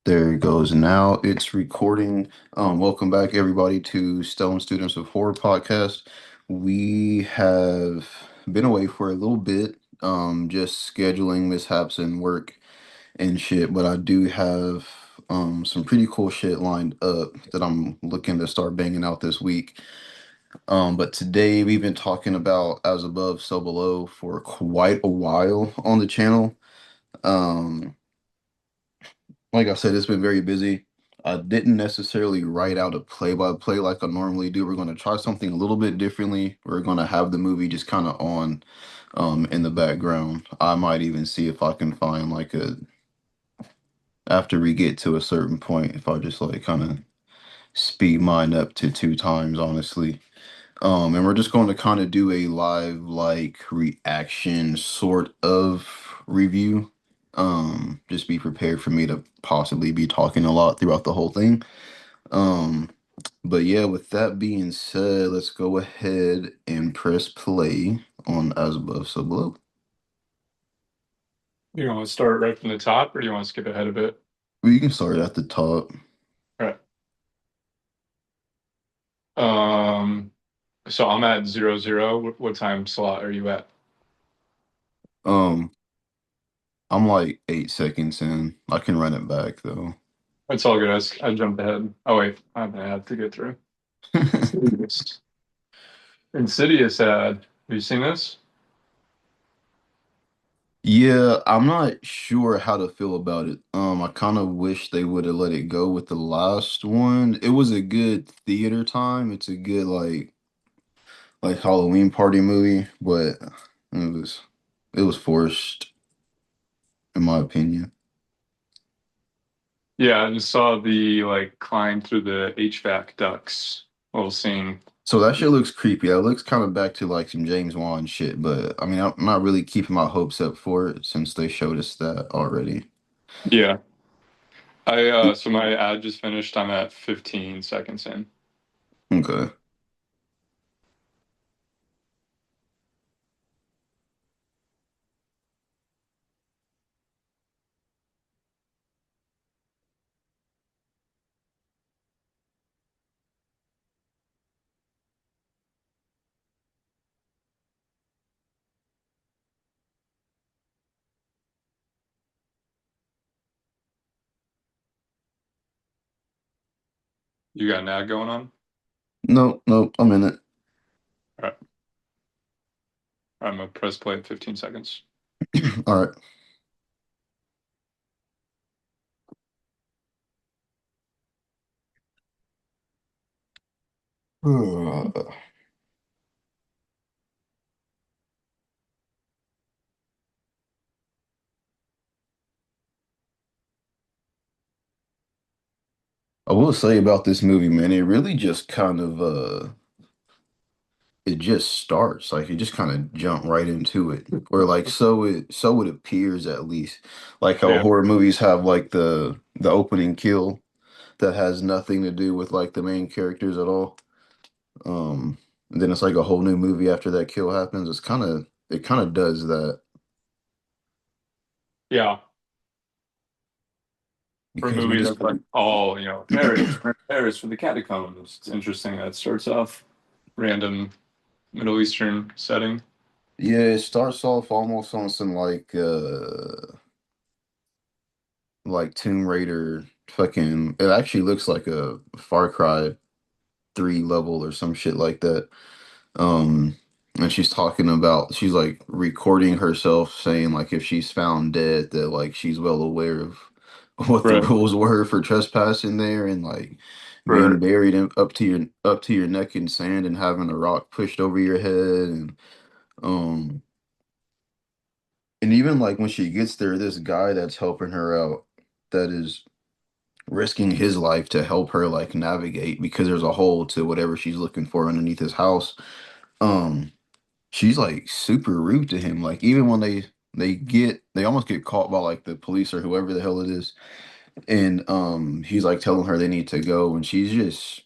There it goes. Now it's recording. Welcome back, everybody, to Stone Students of Horror podcast. We have been away for a little bit, just scheduling mishaps and work and shit, but I do have some pretty cool shit lined up that I'm looking to start banging out this week. But today we've been talking about As Above, So Below for quite a while on the channel. Um, Like I said, it's been very busy. I didn't necessarily write out a play-by-play like I normally do. We're going to try something a little bit differently. We're going to have the movie just kind of on in the background. I might even see if I can find like a after we get to a certain point, if I just like kind of speed mine up to two times, honestly. And we're just going to kind of do a live like reaction sort of review. Just be prepared for me to possibly be talking a lot throughout the whole thing. Um, but yeah, with that being said, let's go ahead and press play on As Above, So Below. You want to start right from the top, or do you want to skip ahead a bit? We can start at the top. All right. Um, so I'm at 00. What time slot are you at? Um, I'm like 8 seconds in. I can run it back though. It's all good. I jumped ahead. Oh wait, I have an ad to get through. Insidious. Insidious ad. Have you seen this? Yeah, I'm not sure how to feel about it. I kind of wish they would have let it go with the last one. It was a good theater time. It's a good like Halloween party movie, but it was forced in my opinion. Yeah, I just saw the like climb through the HVAC ducts little scene. So that shit looks creepy. That looks kind of back to like some James Wan shit, but I mean, I'm not really keeping my hopes up for it since they showed us that already. Yeah. I so my ad just finished. I'm at 15 seconds in. Okay. You got an ad going on? No, no, I'm in it. All right. I'm gonna press play at 15 seconds. All right. I will say about this movie, man, it really just kind of it just starts like it just kind of jump right into it. Or like so it appears at least. Like how Yeah. horror movies have like the opening kill that has nothing to do with like the main characters at all. And then it's like a whole new movie after that kill happens. It kind of does that Yeah. For a because we movie just that's like all, Paris for the catacombs. It's interesting that it starts off random Middle Eastern setting. yeah, it starts off almost on some like Tomb Raider fucking it actually looks like a Far Cry 3 level or some shit like that. Um and she's like recording herself saying like if she's found dead that like she's well aware of what the Right. rules were for trespassing there and like being Right. buried up to your neck in sand and having a rock pushed over your head um and even like when she gets there this guy that's helping her out that is risking his life to help her like navigate because there's a hole to whatever she's looking for underneath his house. Um, she's like super rude to him. Like even when they almost get caught by like the police or whoever the hell it is, and he's like telling her they need to go, and she's just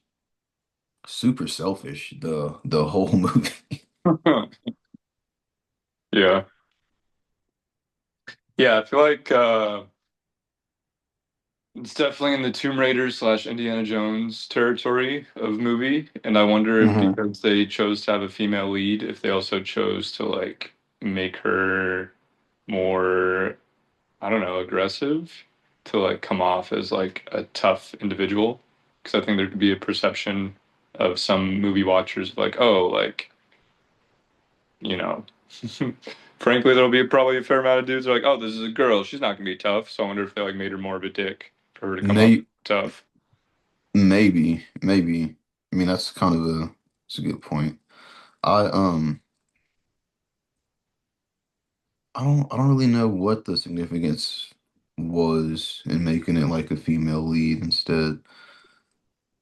super selfish the whole movie. Yeah. Yeah, I feel like it's definitely in the Tomb Raider slash Indiana Jones territory of movie, and I wonder if Hmm. because they chose to have a female lead, if they also chose to like make her more, I don't know, aggressive to like come off as like a tough individual. Because I think there could be a perception of some movie watchers like, oh, like, you know, frankly, there'll be probably a fair amount of dudes who are like, oh, this is a girl, she's not gonna be tough. So I wonder if they like made her more of a dick for her to come off May tough. maybe. I mean, that's kind of it's a good point. I I don't really know what the significance was in making it like a female lead instead,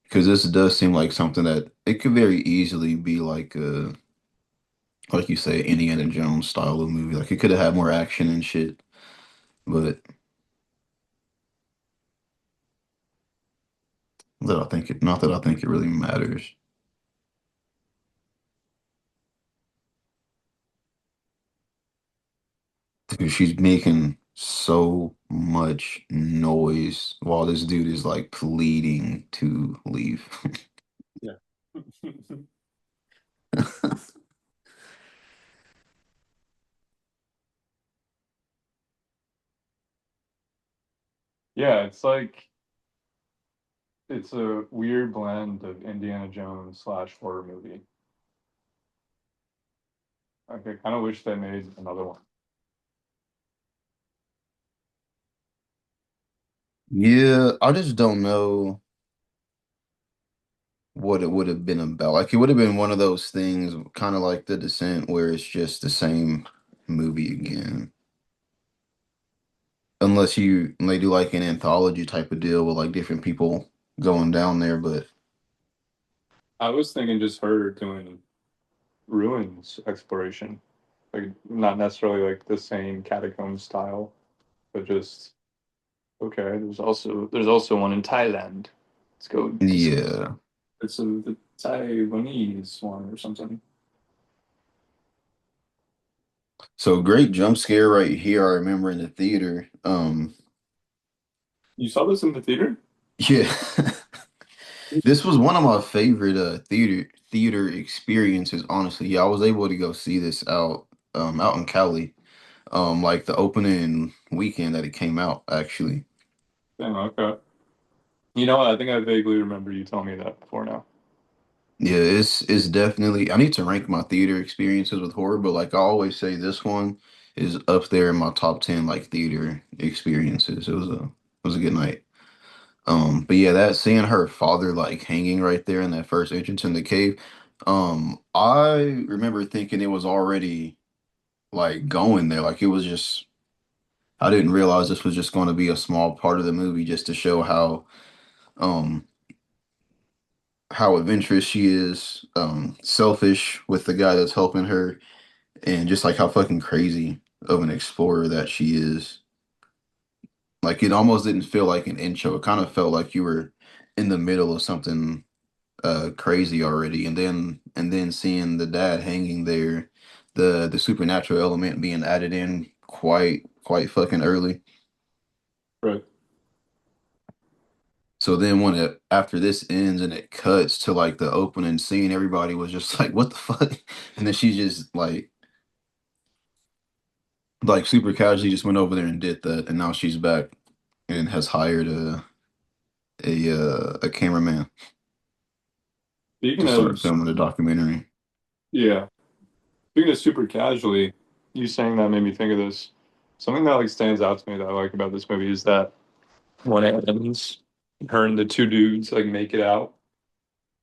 because this does seem like something that it could very easily be like a like you say Indiana Jones style of movie. Like it could have had more action and shit, but not that I think it really matters because she's making so much noise while this dude is like pleading to leave. Yeah. Yeah, it's like it's a weird blend of Indiana Jones slash horror movie. Like I kind of wish they made another one. Yeah, I just don't know what it would have been about. Like it would have been one of those things, kind of like The Descent, where it's just the same movie again. Unless they do like an anthology type of deal with like different people going down there, but I was thinking just her doing ruins exploration, like not necessarily like the same catacomb style, but just okay. There's also one in Thailand. Let's go. yeah. It's the Taiwanese one or something. So great jump scare right here. I remember in the theater. You saw this in the theater? Yeah. This was one of my favorite theater experiences, honestly. Yeah, I was able to go see this out in Cali. Like the opening weekend that it came out, actually. Damn, okay. You know what? I think I vaguely remember you telling me that before now. Yeah, it's definitely I need to rank my theater experiences with horror, but like I always say, this one is up there in my top 10 like theater experiences. It was a good night. But yeah, that seeing her father like hanging right there in that first entrance in the cave, I remember thinking it was already like going there. Like it was just I didn't realize this was just going to be a small part of the movie just to show um how adventurous she is, selfish with the guy that's helping her, and just like how fucking crazy of an explorer that she is. Like it almost didn't feel like an intro. It kind of felt like you were in the middle of something crazy already, and then seeing the dad hanging there, the supernatural element being added in quite fucking early. Right. So then when it after this ends and it cuts to like the opening scene, everybody was just like, "What the fuck?" And then she just like super casually just went over there and did that, and now she's back and has hired a cameraman Speaking to start of, filming the documentary. yeah, speaking of super casually, you saying that made me think of this. Something that like stands out to me that I like about this movie is that when it ends, her and the two dudes like make it out.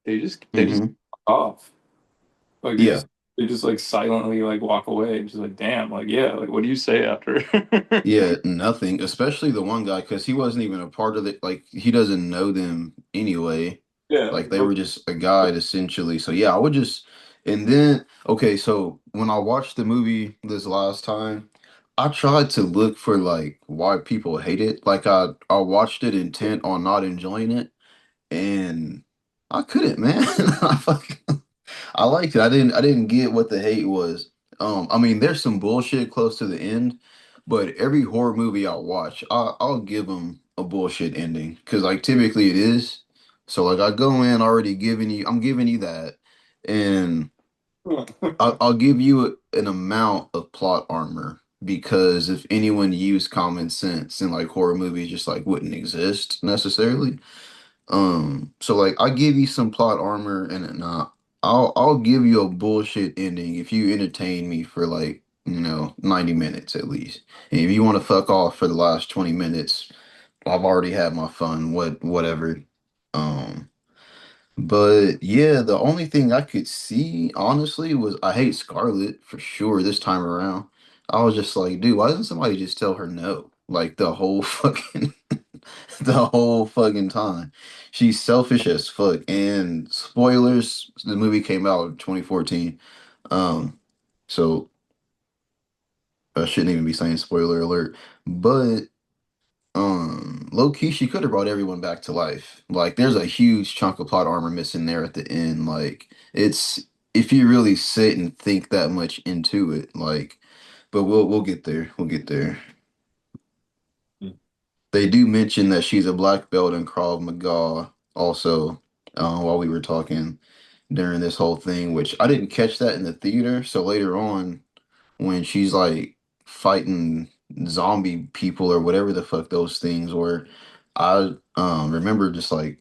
They just Hmm. off. Like Yeah, they just like silently like walk away. Just like damn, like yeah, like what do you say after? yeah, nothing. Especially the one guy because he wasn't even a part of it. Like he doesn't know them anyway. Yeah, Like like they were just a guide essentially. So yeah, I would just and then okay, so when I watched the movie this last time, I tried to look for like why people hate it. Like I watched it intent on not enjoying it, and I couldn't, man. I liked it. I didn't get what the hate was. I mean, there's some bullshit close to the end, But every horror movie I watch, I'll give them a bullshit ending because like typically it is. So like I go in already giving you, I'm giving you that, and I'll give you an amount of plot armor because if anyone used common sense in like horror movies, just like wouldn't exist necessarily. So like I give you some plot armor and I'll give you a bullshit ending if you entertain me for like, 90 minutes at least. And if you want to fuck off for the last 20 minutes, I've already had my fun, whatever. Um, but yeah, the only thing I could see honestly was I hate Scarlett for sure this time around. I was just like, dude, why doesn't somebody just tell her no? Like the whole fucking the whole fucking time. She's selfish as fuck. And spoilers, the movie came out in 2014. Um, so I shouldn't even be saying spoiler alert. But low key, she could have brought everyone back to life. Like there's a huge chunk of plot armor missing there at the end. Like it's if you really sit and think that much into it, like but we'll get there. We'll get there. They do mention that she's a black belt in Krav Maga also, while we were talking during this whole thing, which I didn't catch that in the theater. So later on, when she's like fighting zombie people or whatever the fuck those things were, I remember just like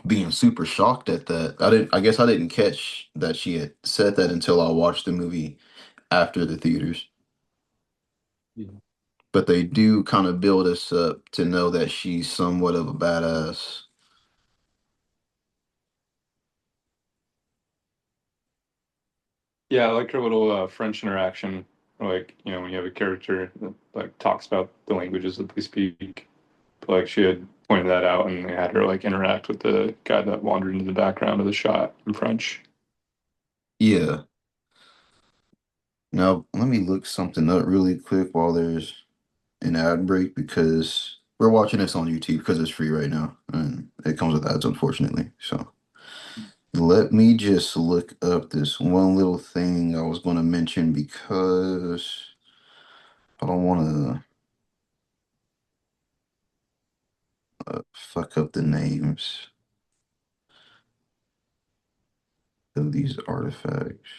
being super shocked at that. I guess I didn't catch that she had said that until I watched the movie after the theaters. But they do kind of build us up to know that she's somewhat of a badass. Yeah, I like her little French interaction. Like, when you have a character that like talks about the languages that they speak. But, like she had pointed that out, and they had her like interact with the guy that wandered into the background of the shot in French. Yeah. Now, let me look something up really quick while there's an ad break because we're watching this on YouTube because it's free right now and it comes with ads, unfortunately. So let me just look up this one little thing I was going to mention because I don't want to fuck up the names of these artifacts.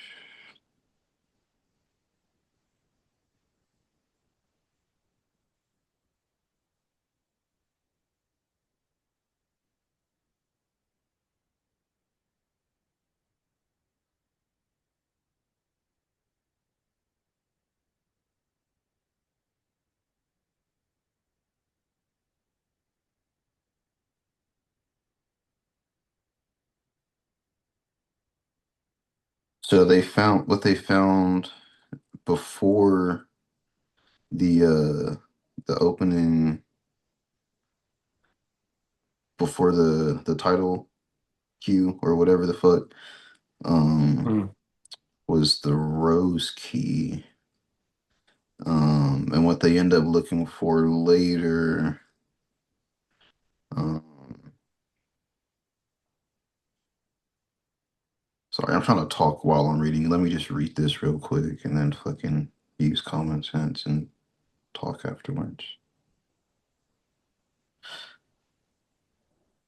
So they found what they found before the opening before the title cue or whatever the fuck um Mm. was the rose key. And what they end up looking for later. Um, sorry, I'm trying to talk while I'm reading. Let me just read this real quick and then fucking use common sense and talk afterwards.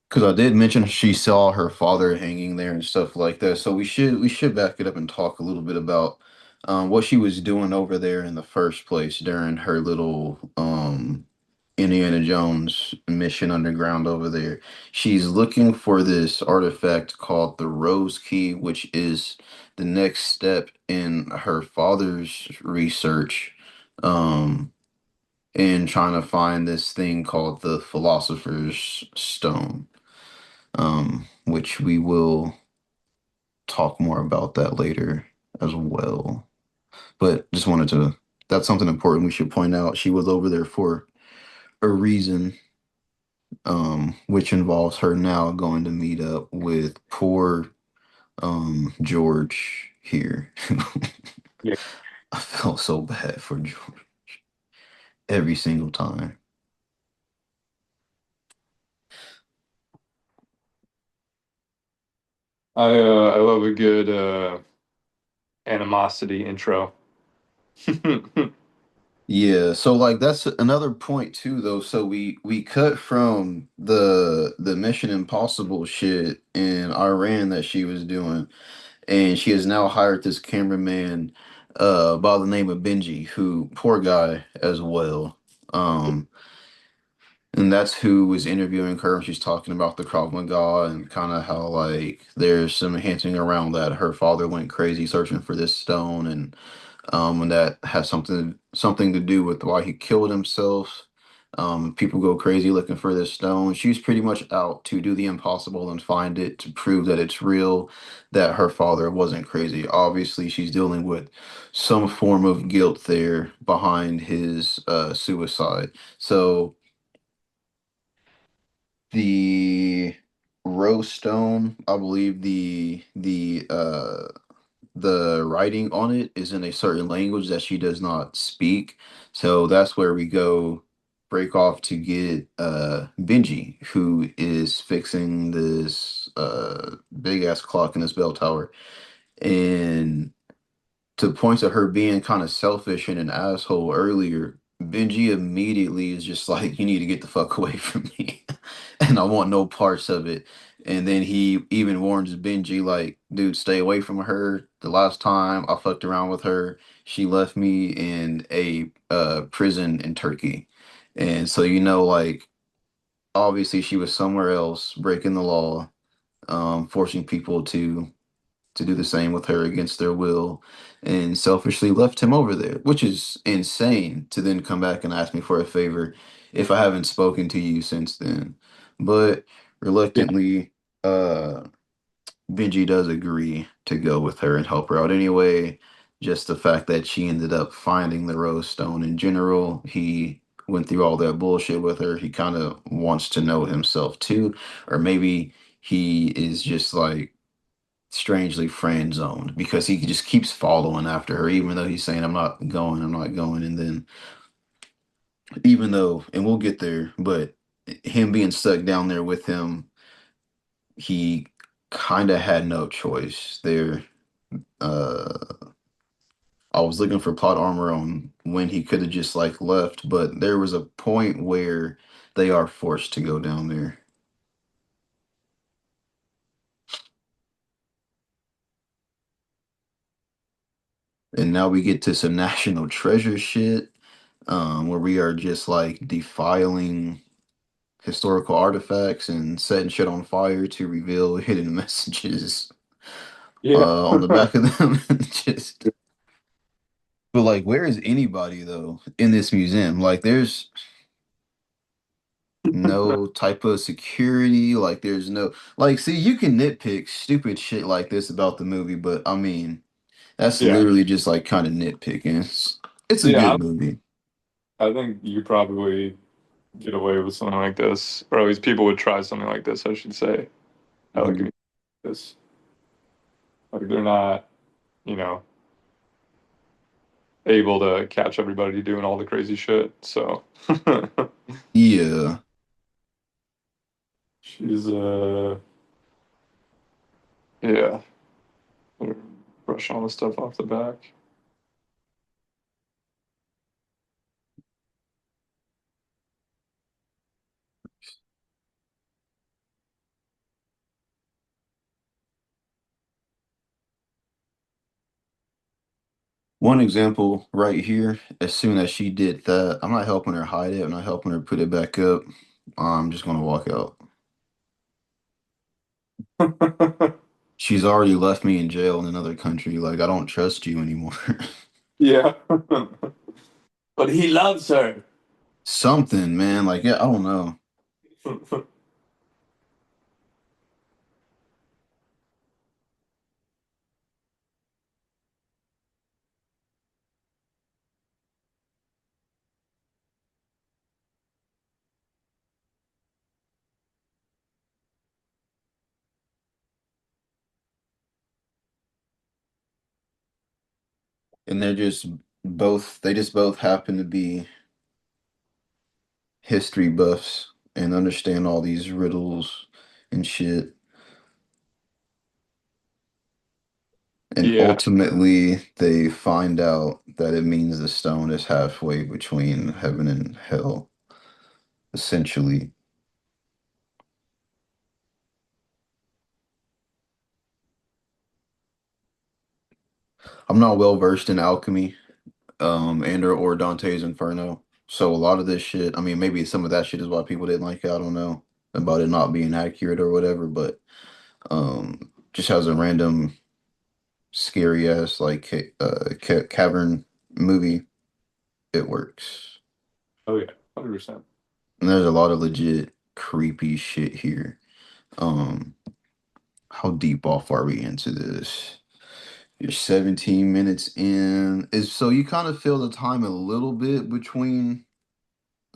Because I did mention she saw her father hanging there and stuff like that. So we should back it up and talk a little bit about what she was doing over there in the first place during her little Indiana Jones mission underground over there. She's looking for this artifact called the Rose Key, which is the next step in her father's research um, in trying to find this thing called the Philosopher's Stone, which we will talk more about that later as well. But just wanted to, that's something important we should point out. She was over there for a reason, which involves her now going to meet up with poor George here. Yeah. I felt so bad for George every single time. I love a good animosity intro. Yeah, so like that's another point too though. So we cut from the Mission Impossible shit in Iran that she was doing, and she has now hired this cameraman by the name of Benji, who poor guy as well. Um and that's who was interviewing her, and she's talking about the Krav Maga and kind of how like there's some hinting around that her father went crazy searching for this stone, and that has something to do with why he killed himself. People go crazy looking for this stone. She's pretty much out to do the impossible and find it to prove that it's real, that her father wasn't crazy. Obviously, she's dealing with some form of guilt there behind his suicide. So the rose stone, I believe the writing on it is in a certain language that she does not speak. So that's where we go break off to get Benji, who is fixing this big ass clock in this bell tower. And to points of her being kind of selfish and an asshole earlier, Benji immediately is just like, you need to get the fuck away from me. And I want no parts of it. And then he even warns Benji, like, dude, stay away from her. The last time I fucked around with her, she left me in a prison in Turkey. And so, like, obviously she was somewhere else breaking the law, forcing people to do the same with her against their will, and selfishly left him over there, which is insane to then come back and ask me for a favor if I haven't spoken to you since then. But Yeah. reluctantly, uh, Benji does agree to go with her and help her out anyway. Just the fact that she ended up finding the rose stone in general, he went through all that bullshit with her. He kind of wants to know himself too, or maybe he is just like strangely friend zoned because he just keeps following after her, even though he's saying, I'm not going. And then, even though, and we'll get there, but him being stuck down there with him, he kind of had no choice there. Uh, I was looking for plot armor on when he could have just like left, but there was a point where they are forced to go down there. And now we get to some national treasure shit, where we are just like defiling historical artifacts and setting shit on fire to reveal hidden messages Yeah. on the back of them. Just, but like, where is anybody though in this museum? Like, there's no type of security. Like, there's no like. See, you can nitpick stupid shit like this about the movie, but I mean, that's Yeah. literally just like kind of nitpicking. It's a Yeah. good movie. I think you probably get away with something like this, or at least people would try something like this, I should say. I like Mhm. this. Like they're not, you know, able to catch everybody doing all the crazy shit. So Yeah. she's yeah, they're brushing all the stuff off the back. One example right here, as soon as she did that, I'm not helping her hide it. I'm not helping her put it back up. I'm just gonna walk out. She's already left me in jail in another country. Like, I don't trust you anymore. Yeah. But he loves her. Something, man. Like, yeah, I don't know. And they just both happen to be history buffs and understand all these riddles and shit. And Yeah. ultimately, they find out that it means the stone is halfway between heaven and hell, essentially. I'm not well versed in alchemy, or Dante's Inferno. So a lot of this shit, I mean, maybe some of that shit is why people didn't like it. I don't know about it not being accurate or whatever, but just has a random scary ass like cavern movie. It works, Oh yeah. 100%. and there's a lot of legit creepy shit here. Um, how deep off are we into this? You're 17 minutes in. Is so you kind of feel the time a little bit between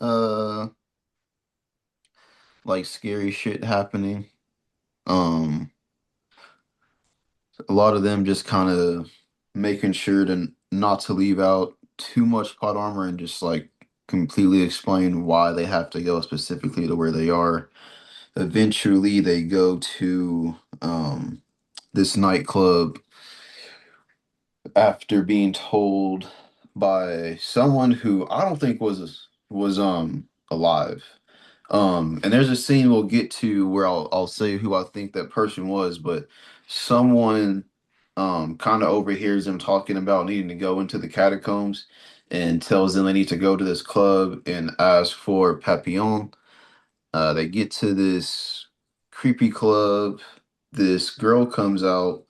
uh like scary shit happening. Um, a lot of them just kind of making sure to not to leave out too much plot armor and just like completely explain why they have to go specifically to where they are. Eventually, they go to this nightclub after being told by someone who I don't think was alive. And there's a scene we'll get to where I'll say who I think that person was, but someone kind of overhears them talking about needing to go into the catacombs and tells them they need to go to this club and ask for Papillon. They get to this creepy club. This girl comes out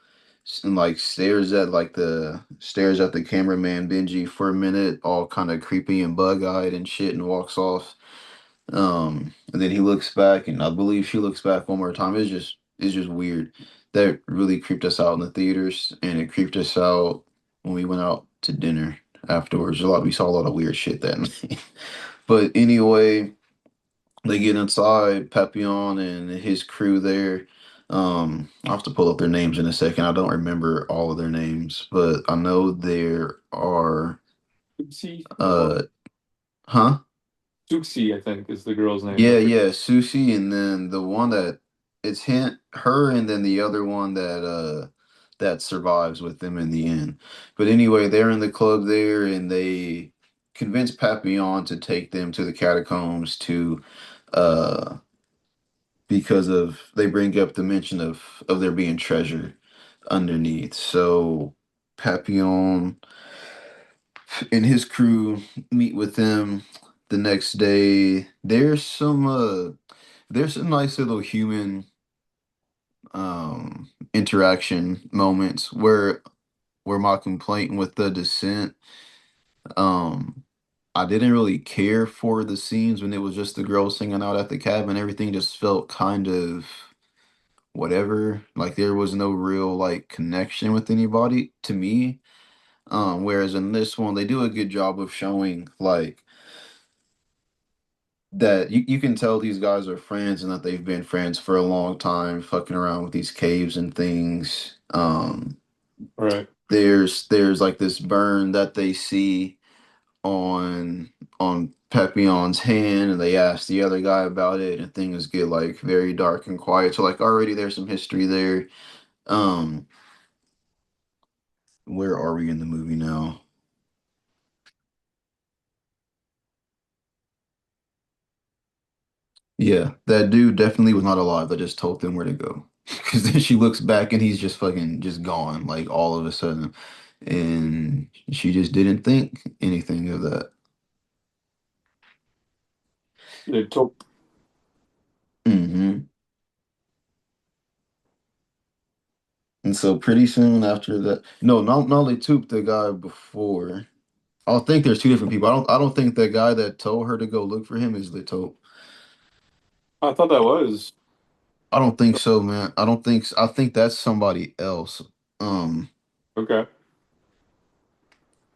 and like stares at the cameraman Benji for a minute, all kind of creepy and bug-eyed and shit, and walks off. And then he looks back, and I believe she looks back one more time. It's just weird. That really creeped us out in the theaters, and it creeped us out when we went out to dinner afterwards. We saw a lot of weird shit that night. But anyway, they get inside, Papillon and his crew there. I'll have to pull up their names in a second. I don't remember all of their names, but I know there are Suxi, uh huh? Suxi, I think, is the girl's name. I Yeah, forget. yeah, Sushi, and then the one that it's her, and then the other one that survives with them in the end. But anyway, they're in the club there, and they convince Papillon to take them to the catacombs to uh because of they bring up the mention of there being treasure underneath. So Papillon and his crew meet with them the next day. There's some nice little human interaction moments where my complaint with the descent, um I didn't really care for the scenes when it was just the girl singing out at the cabin. Everything just felt kind of whatever. Like there was no real like connection with anybody to me. Whereas in this one, they do a good job of showing like that you can tell these guys are friends and that they've been friends for a long time, fucking around with these caves and things. Right. There's like this burn that they see on Papillon's hand, and they ask the other guy about it, and things get like very dark and quiet. So like already there's some history there. Um, where are we in the movie now? Yeah, that dude definitely was not alive. I just told them where to go. Because then she looks back and he's just fucking just gone, like all of a sudden. And she just didn't think anything of that. They took. Hmm. And so pretty soon after that, no, not only Toop, the guy before. I think there's two different people. I don't think the guy that told her to go look for him is the Tope. I thought that was I don't think so, man. I think that's somebody else. Um, okay.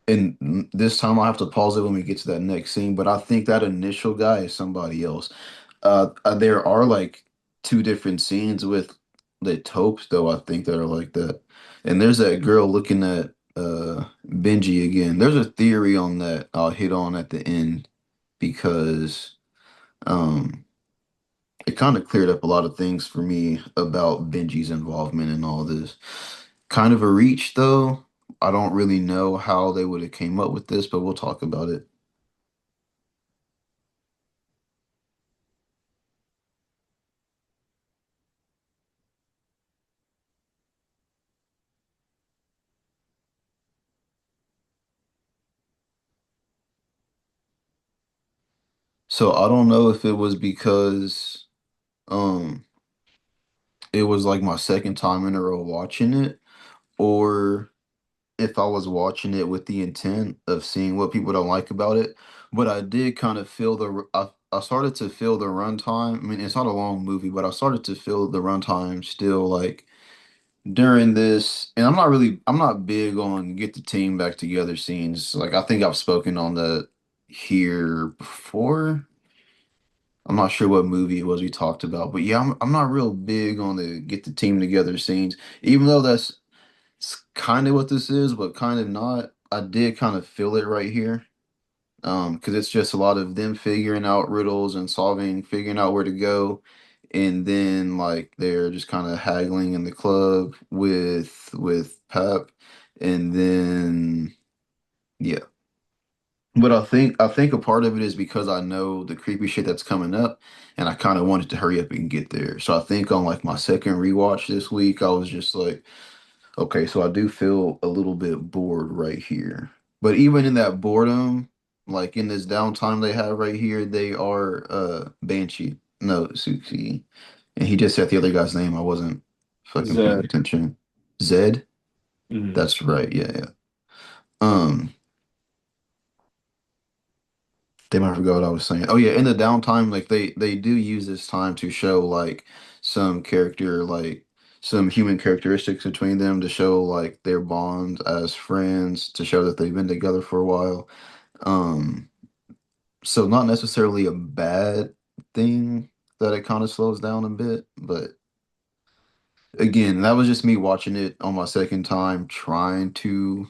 and this time I'll have to pause it when we get to that next scene, but I think that initial guy is somebody else. There are like two different scenes with the taupes, though, I think that are like that. And there's that girl looking at Benji again. There's a theory on that I'll hit on at the end because um it kind of cleared up a lot of things for me about Benji's involvement in all this. Kind of a reach though. I don't really know how they would have came up with this, but we'll talk about it. So I don't know if it was because um it was like my second time in a row watching it, or if I was watching it with the intent of seeing what people don't like about it. But I did kind of feel I started to feel the runtime. I mean, it's not a long movie, but I started to feel the runtime still like during this. And I'm not big on get the team back together scenes. Like I think I've spoken on that here before. I'm not sure what movie it was we talked about, but yeah, I'm not real big on the get the team together scenes, even though that's kind of what this is, but kind of not. I did kind of feel it right here. Because it's just a lot of them figuring out riddles and figuring out where to go, and then like they're just kind of haggling in the club with Pep, and then yeah. But I think a part of it is because I know the creepy shit that's coming up, and I kind of wanted to hurry up and get there. So I think on like my second rewatch this week, I was just like, okay, so I do feel a little bit bored right here. But even in that boredom, like in this downtime they have right here, they are Banshee. No, Suki. And he just said the other guy's name. I wasn't fucking paying Zed. attention. Zed? Mhm. That's right, yeah, yeah. Um, Damn, I forgot what I was saying. Oh yeah, in the downtime, like they do use this time to show like some character, like some human characteristics between them to show like their bond as friends, to show that they've been together for a while. Um, so not necessarily a bad thing that it kind of slows down a bit, but again, that was just me watching it on my second time, trying to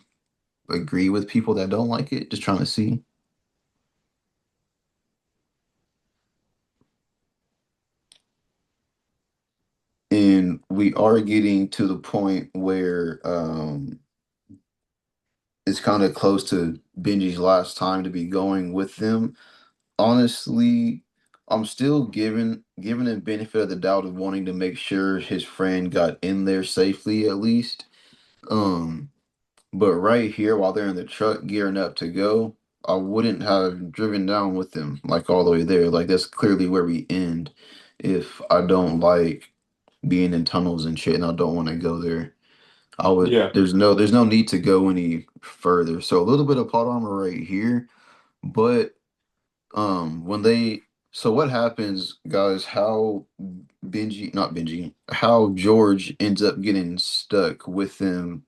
agree with people that don't like it, just trying to see. And we are getting to the point where it's kind of close to Benji's last time to be going with them. Honestly, I'm still giving him benefit of the doubt of wanting to make sure his friend got in there safely at least. Um, but right here while they're in the truck gearing up to go, I wouldn't have driven down with them like all the way there. Like that's clearly where we end if I don't like being in tunnels and shit and I don't want to go there. I would Yeah. there's no need to go any further. So a little bit of plot armor right here, but when they so what happens, guys, how Benji not Benji, how George ends up getting stuck with them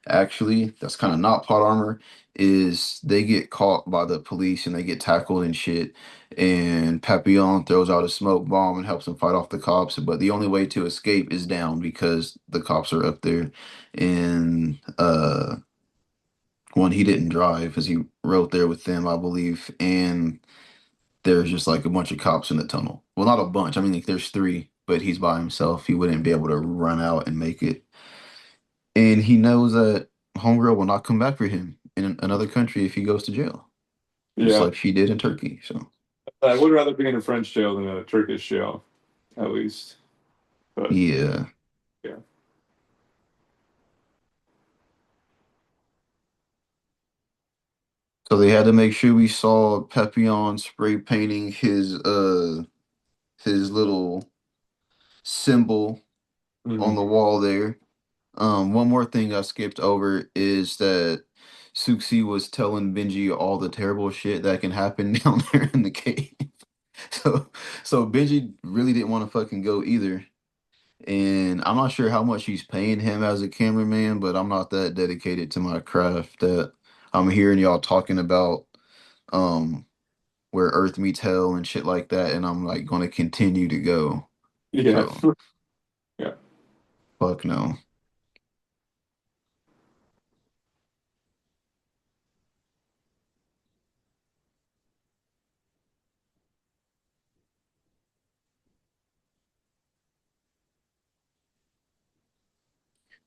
actually, that's kind of not plot armor, is they get caught by the police and they get tackled and shit. And Papillon throws out a smoke bomb and helps them fight off the cops. But the only way to escape is down because the cops are up there. And one, he didn't drive because he rode there with them, I believe. And there's just like a bunch of cops in the tunnel. Well, not a bunch. I mean, like there's three, but he's by himself. He wouldn't be able to run out and make it. And he knows that Homegirl will not come back for him in another country if he goes to jail, just Yeah. like she did in Turkey. So, I would rather be in a French jail than a Turkish jail, at least. But yeah. yeah. So they had to make sure we saw Papillon spray painting his little symbol on Mhm. the wall there. One more thing I skipped over is that Suxi was telling Benji all the terrible shit that can happen down there in the cave. So, so Benji really didn't want to fucking go either. And I'm not sure how much he's paying him as a cameraman, but I'm not that dedicated to my craft that I'm hearing y'all talking about um where Earth meets hell and shit like that, and I'm like gonna continue to go. Yeah. So Yeah. fuck no.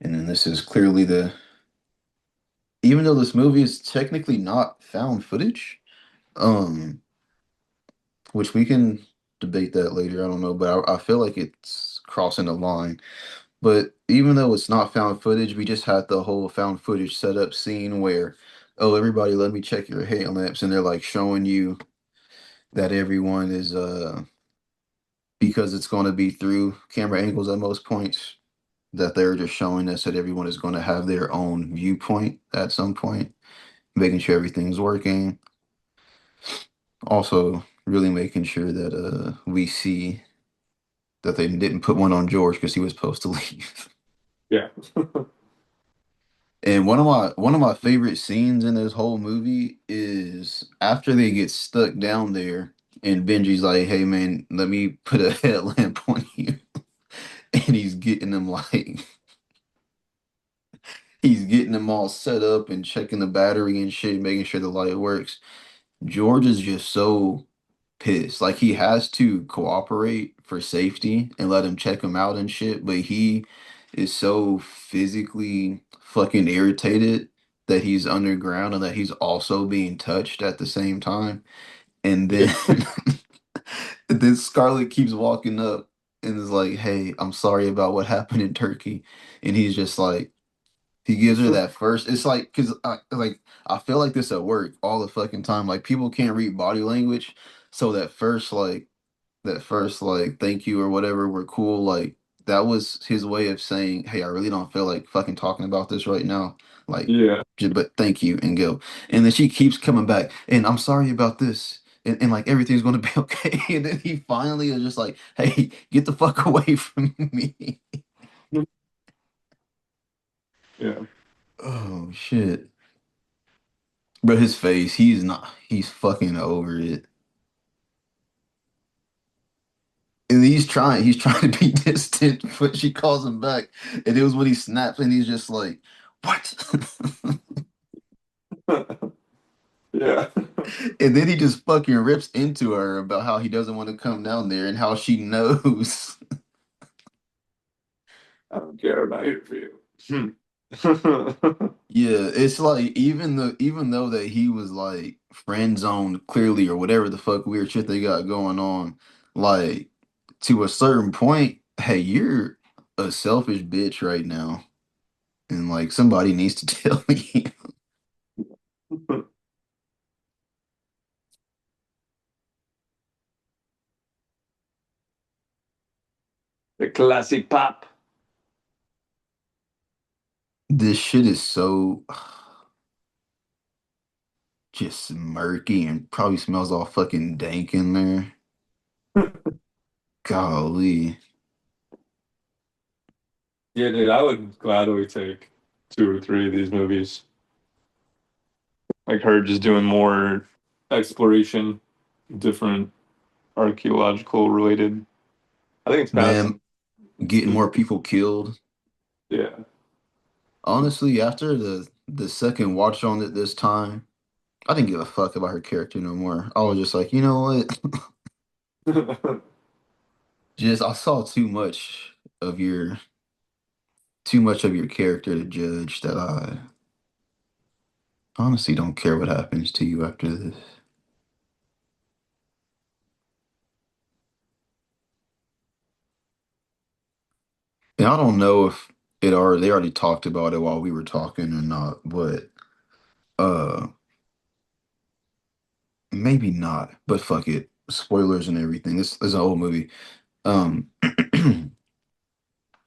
And then this is clearly the, even though this movie is technically not found footage, um, which we can debate that later. I don't know, but I feel like it's crossing the line. But even though it's not found footage, we just had the whole found footage setup scene where, oh, everybody, let me check your head lamps, and they're like showing you that everyone is because it's going to be through camera angles at most points, that they're just showing us that everyone is going to have their own viewpoint at some point, making sure everything's working. Also, really making sure that we see that they didn't put one on George because he was supposed to leave. Yeah. And one of my favorite scenes in this whole movie is after they get stuck down there and Benji's like, "Hey man, let me put a headlamp on you." And he's getting them all set up and checking the battery and shit, making sure the light works. George is just so pissed. Like he has to cooperate for safety and let him check him out and shit, but he is so physically fucking irritated that he's underground and that he's also being touched at the same time. And Yeah. then then Scarlett keeps walking up and is like, "Hey, I'm sorry about what happened in Turkey." And he's just like, he gives her that first. It's like, cause I feel like this at work all the fucking time. Like people can't read body language, so that first thank you or whatever were cool. Like that was his way of saying, "Hey, I really don't feel like fucking talking about this right now. Like, Yeah. but thank you and go." And then she keeps coming back, and I'm sorry about this. And like everything's gonna be okay. And then he finally is just like, "Hey, get the fuck away from me." Yeah. Oh shit. But his face, he's fucking over it. And he's trying to be distant, but she calls him back. And it was when he snaps and he's just like, "What?" Yeah. And then he just fucking rips into her about how he doesn't want to come down there and how she knows. I don't care about your view. Yeah, it's like even though that he was like friend zoned clearly or whatever the fuck weird shit they got going on, like to a certain point, hey, you're a selfish bitch right now. And like somebody needs to tell you. The classic pop. This shit is so just murky and probably smells all fucking dank in there. Golly. Yeah, dude, I would gladly take two or three of these movies. Like her just doing more exploration, different archaeological related. I think it's fascinating. Man, getting more people killed. Yeah. Honestly, after the second watch on it this time, I didn't give a fuck about her character no more. I was just like, you know what? Just I saw of your too much of your character to judge that I honestly don't care what happens to you after this. And I don't know if they already talked about it while we were talking or not, but uh maybe not. But fuck it. Spoilers and everything. This is an old movie. Um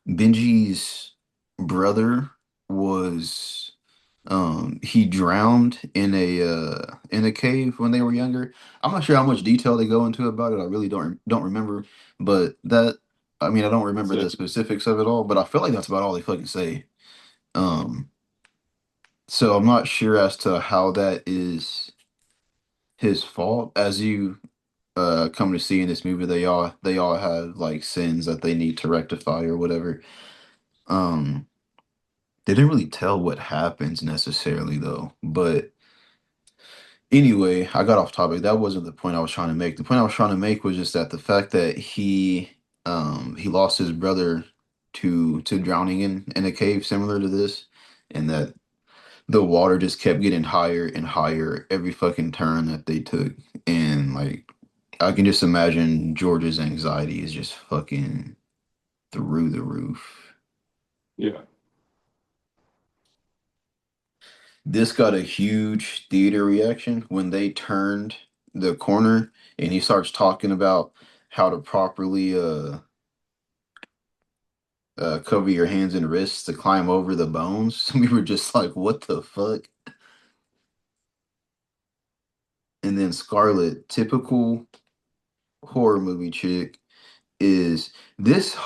Benji's brother was he drowned in a cave when they were younger. I'm not sure how much detail they go into about it. I really don't remember, but that I mean I don't remember So, the specifics of it all, but I feel like that's about all they fucking say. Um so I'm not sure as to how that is his fault. As you come to see in this movie, they all have like sins that they need to rectify or whatever. Um they didn't really tell what happens necessarily though, but anyway, I got off topic. That wasn't the point I was trying to make. The point I was trying to make was just that the fact that he lost his brother to drowning in a cave similar to this, and that the water just kept getting higher and higher every fucking turn that they took. And like I can just imagine George's anxiety is just fucking through the roof. Yeah. This got a huge theater reaction when they turned the corner and he starts talking about how to properly cover your hands and wrists to climb over the bones. We were just like, what the fuck? And then Scarlett, typical horror movie chick, is this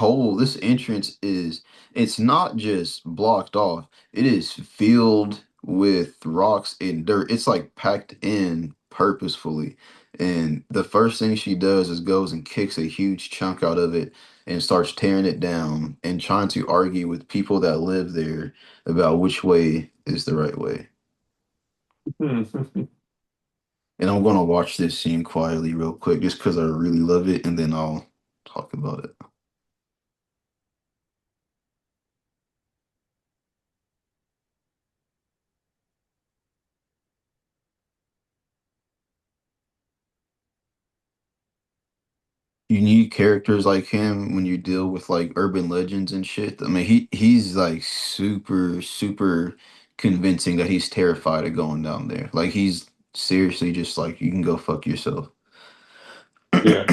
entrance is it's not just blocked off. It is filled with rocks and dirt. It's like packed in purposefully. And the first thing she does is goes and kicks a huge chunk out of it and starts tearing it down and trying to argue with people that live there about which way is the right way. And I'm gonna watch this scene quietly real quick just because I really love it, and then I'll talk about it. You need characters like him when you deal with like urban legends and shit. I mean, he's like super convincing that he's terrified of going down there. Like he's seriously just like you can go fuck yourself. Yeah.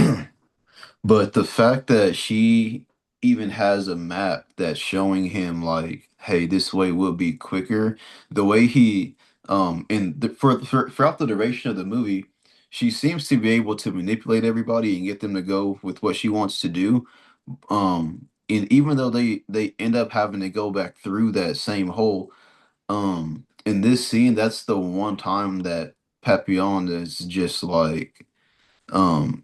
But the fact that she even has a map that's showing him like, hey, this way will be quicker. The way he throughout the duration of the movie, she seems to be able to manipulate everybody and get them to go with what she wants to do. And even though they end up having to go back through that same hole, in this scene, that's the one time that Papillon is just like um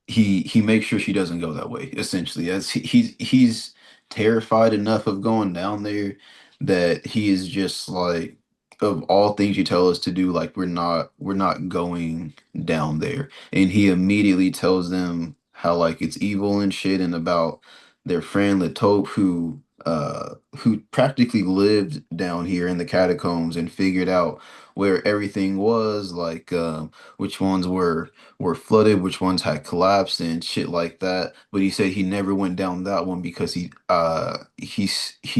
he makes sure she doesn't go that way essentially as he's terrified enough of going down there that he is just like of all things you tell us to do like we're not going down there, and he immediately tells them how like it's evil and shit and about their friend Latope who practically lived down here in the catacombs and figured out where everything was like which ones were flooded, which ones had collapsed and shit like that. But he said he never went down that one because he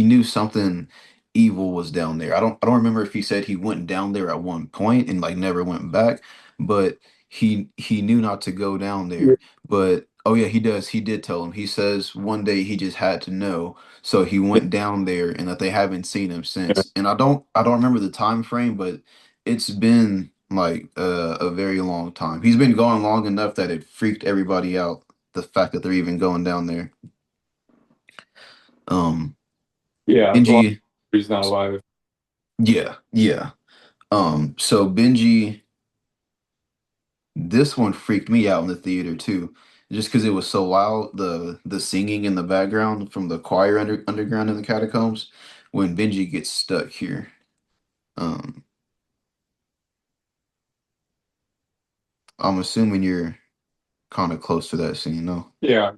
knew something evil was down there. I don't remember if he said he went down there at one point and like never went back, but he knew not to go down Yeah. there. But oh yeah, he does. He did tell him. He says one day he just had to know. So he went down there and that they haven't seen him Yeah. since. And I don't remember the time frame, but it's been like a very long time. He's been going long enough that it freaked everybody out. The fact that they're even going down there. Um, Yeah. Well, Benji, he's not alive. yeah, yeah. So Benji, this one freaked me out in the theater too, just because it was so loud. The singing in the background from the choir underground in the catacombs when Benji gets stuck here. Um, I'm assuming you're kind of close to that scene, no? Yeah.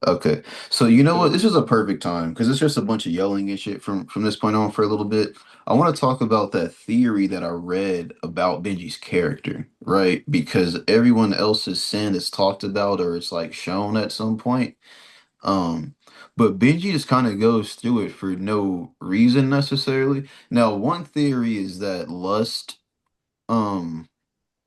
Okay. So you know what? This is a perfect time because it's just a bunch of yelling and shit from this point on for a little bit. I want to talk about that theory that I read about Benji's character, right? Because everyone else's sin is talked about or it's like shown at some point. Um, but Benji just kind of goes through it for no reason necessarily. Now, one theory is that lust, um,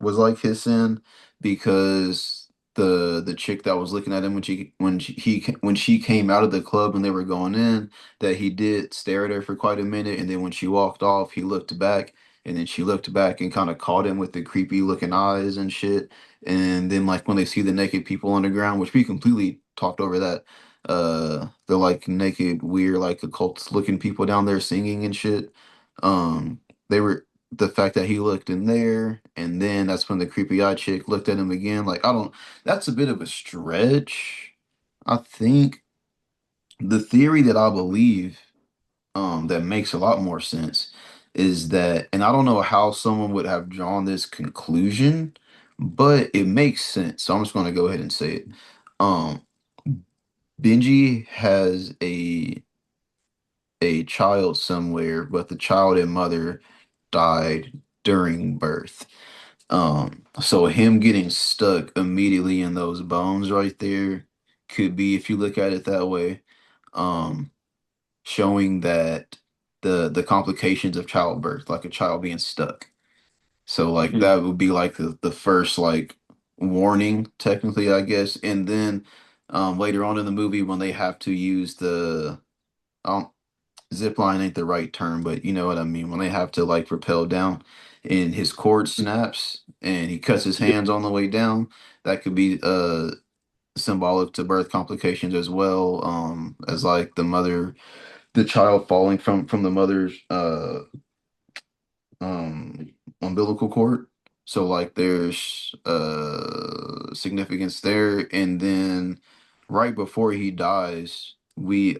was like his sin because the chick that was looking at him when she came out of the club and they were going in, that he did stare at her for quite a minute, and then when she walked off he looked back, and then she looked back and kind of caught him with the creepy looking eyes and shit. And then like when they see the naked people on the ground, which we completely talked over that, they're like naked weird like occult looking people down there singing and shit. They were the fact that he looked in there, and then that's when the creepy eye chick looked at him again. Like, I don't, that's a bit of a stretch. I think the theory that I believe, that makes a lot more sense is that, and I don't know how someone would have drawn this conclusion, but it makes sense. So I'm just going to go ahead and say it. Um, Benji has a child somewhere, but the child and mother died during birth. So him getting stuck immediately in those bones right there could be, if you look at it that way, um, showing that the complications of childbirth, like a child being stuck. So like Mm. that would be like the first like warning, technically, I guess. And then later on in the movie when they have to use the um zip line ain't the right term, but you know what I mean. When they have to like rappel down and his cord snaps and he cuts his Yeah. hands on the way down, that could be symbolic to birth complications as well. As like the child falling from the mother's um umbilical cord. So like there's significance there. And then right before he dies, we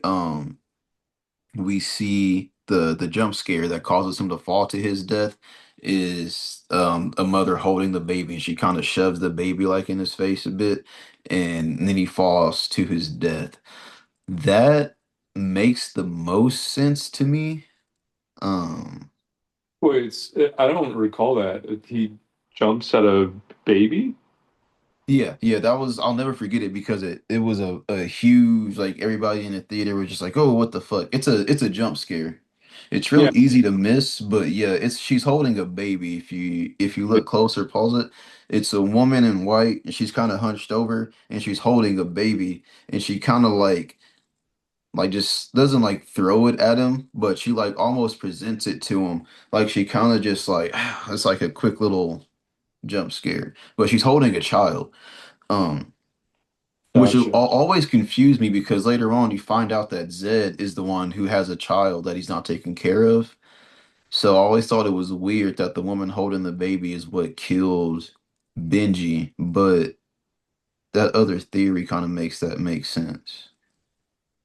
see the jump scare that causes him to fall to his death is a mother holding the baby, and she kind of shoves the baby like in his face a bit, and then he falls to his death. That makes the most sense to me. um Wait, I don't recall that. He jumps at a baby? Yeah, yeah, that was, I'll never forget it because it was a huge, like everybody in the theater was just like, "Oh, what the fuck?" It's a jump scare. It's Yeah. real easy to miss, but yeah, it's she's holding a baby. If you look closer, pause it. It's a woman in white and she's kind of hunched over and she's holding a baby and she kind of like just doesn't like throw it at him, but she like almost presents it to him. Like she kind of just like it's like a quick little jump scare, but she's holding a child. Um which will Gotcha. always confuse me because later on you find out that Zed is the one who has a child that he's not taking care of. So I always thought it was weird that the woman holding the baby is what killed Benji, but that other theory kind of makes that make sense.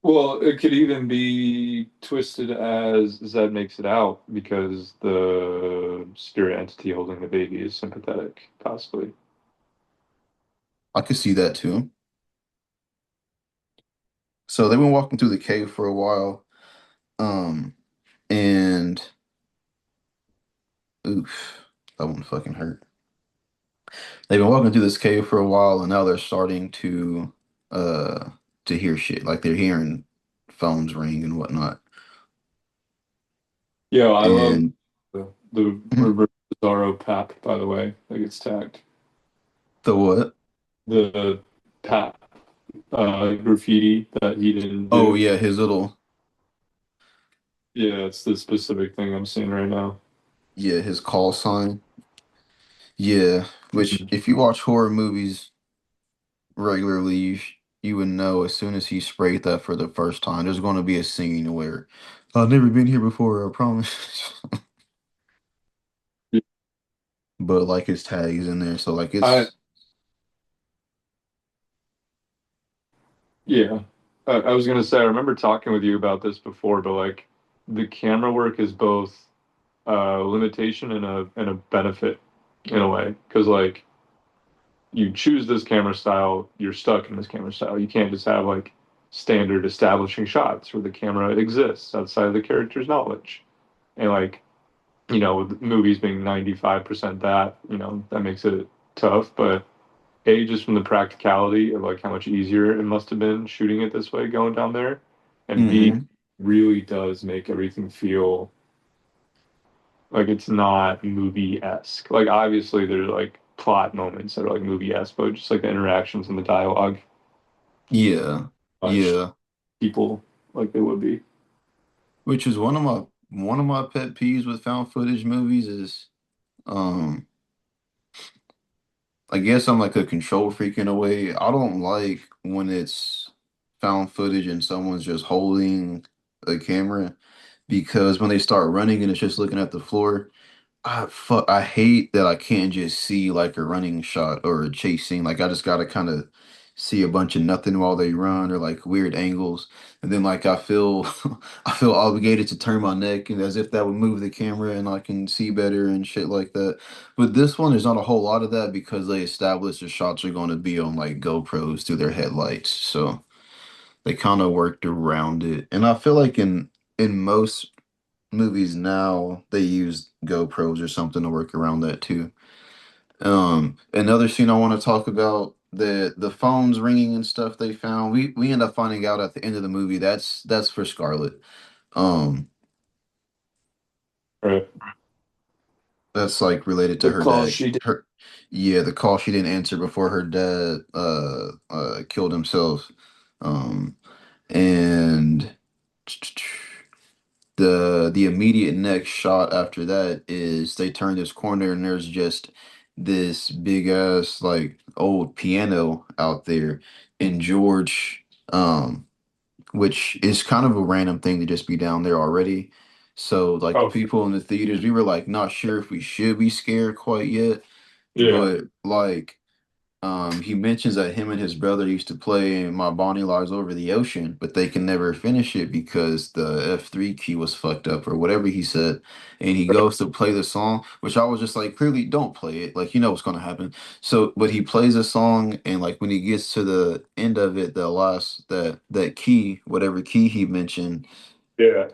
Well, it could even be twisted as Zed makes it out because the spirit entity holding the baby is sympathetic, possibly. I could see that too. So they've been walking through the cave for a while, and oof, that one fucking hurt. They've been walking through this cave for a while, and now they're starting uh to hear shit. Like they're hearing phones ring and whatnot. Yeah, I love And the reverse Bizarro pap, by the way, that gets tagged. the what? The pap graffiti that he didn't Oh do. yeah, his little, Yeah, it's the specific thing I'm seeing right now. yeah, his call sign. Yeah, which Mhm. if you watch horror movies regularly, you would know as soon as he sprayed that for the first time, there's going to be a scene where I've never been here before, I promise. But like his tag is in there, so like I it's Yeah, I was gonna say I remember talking with you about this before, but like the camera work is both a limitation and a benefit in a way because like you choose this camera style, you're stuck in this camera style. You can't just have like standard establishing shots where the camera exists outside of the character's knowledge. And like, with movies being 95% that, that makes it tough. But A, just from the practicality of like how much easier it must have been shooting it this way going down there. And B, hmm really does make everything feel like it's not movie-esque. Like obviously there's like plot moments that are like movie-esque, but just like the interactions and the dialogue, Yeah. much Yeah. people like they would be. Which is one of my pet peeves with found footage movies is um I guess I'm like a control freak in a way. I don't like when it's found footage and someone's just holding a camera because when they start running and it's just looking at the floor, I hate that I can't just see like a running shot or a chase scene. Like I just gotta kind of see a bunch of nothing while they run or like weird angles. And then like I feel I feel obligated to turn my neck and as if that would move the camera and I can see better and shit like that. But this one there's not a whole lot of that because they established the shots are going to be on like GoPros through their headlights. So they kind of worked around it. And I feel like in most movies now they use GoPros or something to work around that too. Another scene I want to talk about, the phones ringing and stuff they found. We end up finding out at the end of the movie that's for Scarlett. Um, Right. that's like related to The her call dad. she did. Her Yeah, the call she didn't answer before her dad killed himself. Um, and the immediate next shot after that is they turn this corner and there's just this big ass like old piano out there, and George, which is kind of a random thing to just be down there already. So like the Oh, people in the theaters, we were like not sure if we should be scared quite yet, yeah. but like he mentions that him and his brother used to play My Bonnie Lies Over the Ocean, but they can never finish it because the F3 key was fucked up or whatever he said. And he goes to play the song, which I was just like, clearly don't play it. Like, you know what's going to happen. So, but he plays a song, and like when he gets to the end of it, the last, that key, whatever key he mentioned, Yeah.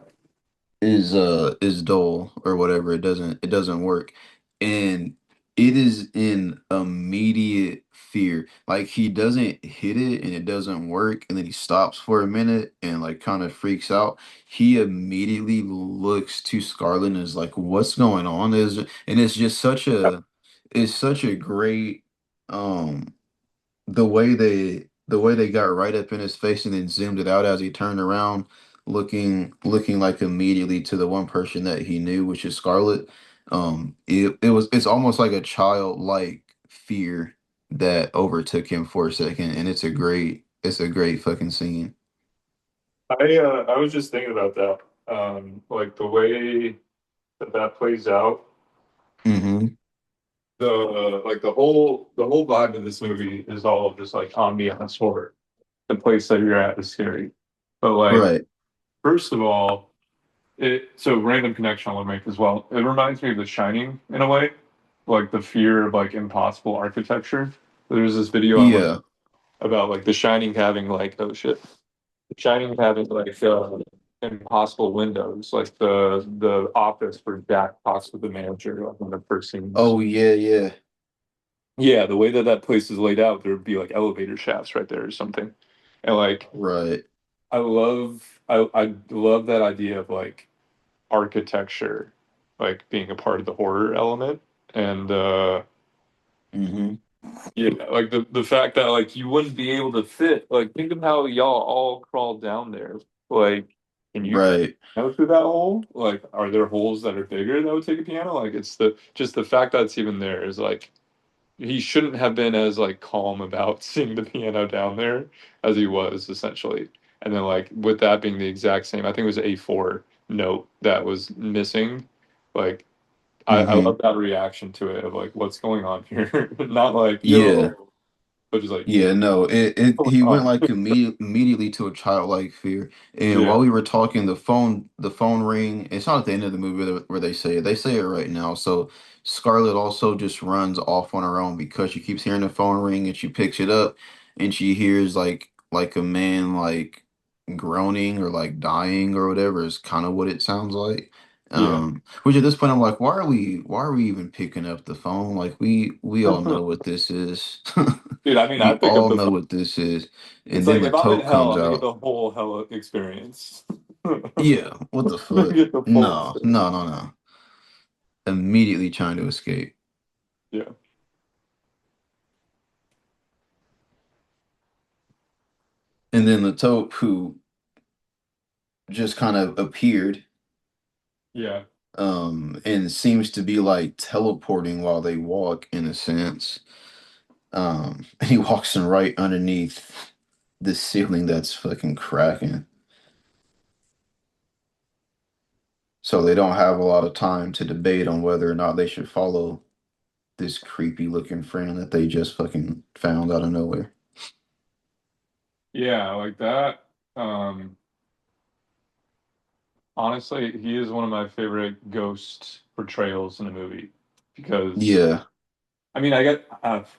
is dull or whatever. It doesn't work. And it is in immediate fear. Like he doesn't hit it and it doesn't work, and then he stops for a minute and like kind of freaks out. He immediately looks to Scarlett and is like, what's going on? Is And it's just such a great um the way they got right up in his face and then zoomed it out as he turned around, looking like immediately to the one person that he knew, which is Scarlett. It's almost like a childlike fear that overtook him for a second, and it's a great fucking scene. I was just thinking about that. Like the way that that plays out, Mm-hmm. the whole vibe of this movie is all of this like ambiance horror. The place that you're at is scary. But like, Right. first of all, so random connection I'll make as well. It reminds me of The Shining in a way, like the fear of like impossible architecture. There's this video I'm looking Yeah. about like The Shining having like oh shit, The Shining having like impossible windows, like the office where Jack talks with the manager, like one of the first scenes. Oh yeah, yeah. Yeah, the way that that place is laid out, there would be like elevator shafts right there or something, and like Right. I love that idea of like architecture like being a part of the horror element and Mm-hmm. yeah, like the fact that like you wouldn't be able to fit, like think of how y'all all crawled down there, like can you fit Right. out through that hole? Like are there holes that are bigger that would take a piano? Like it's the just the fact that it's even there is like he shouldn't have been as like calm about seeing the piano down there as he was essentially. And then like with that being the exact same, I think it was A4 note that was missing. Like I Mm-hmm. love that reaction to it of like what's going on here. Not like Yeah. yo, but just like Yeah, no, what's he going went on? like immediately to a childlike fear. And Yeah, while we were talking, the phone ring. It's not at the end of the movie where they say it. They say it right now. So Scarlett also just runs off on her own because she keeps hearing the phone ring and she picks it up and she hears like a man like groaning or like dying or whatever is kind of what it sounds like. yeah. Which at this point I'm like, why are we even picking up the phone? Like we all know what this is. Dude, I mean, I We pick up all the know phone. what this is. It's And then like the if I'm in tote hell, comes I'm gonna get out. the whole hell experience. I'm Yeah, what the gonna fuck? get the full No, experience. no, no, no. Immediately trying to escape. Yeah, And then the tote who just kind of appeared, yeah. and seems to be like teleporting while they walk in a sense. And he walks in right underneath the ceiling that's fucking cracking. So they don't have a lot of time to debate on whether or not they should follow this creepy looking friend that they just fucking found out of nowhere. Yeah, like that. Honestly, he is one of my favorite ghost portrayals in a movie because Yeah. I mean, I get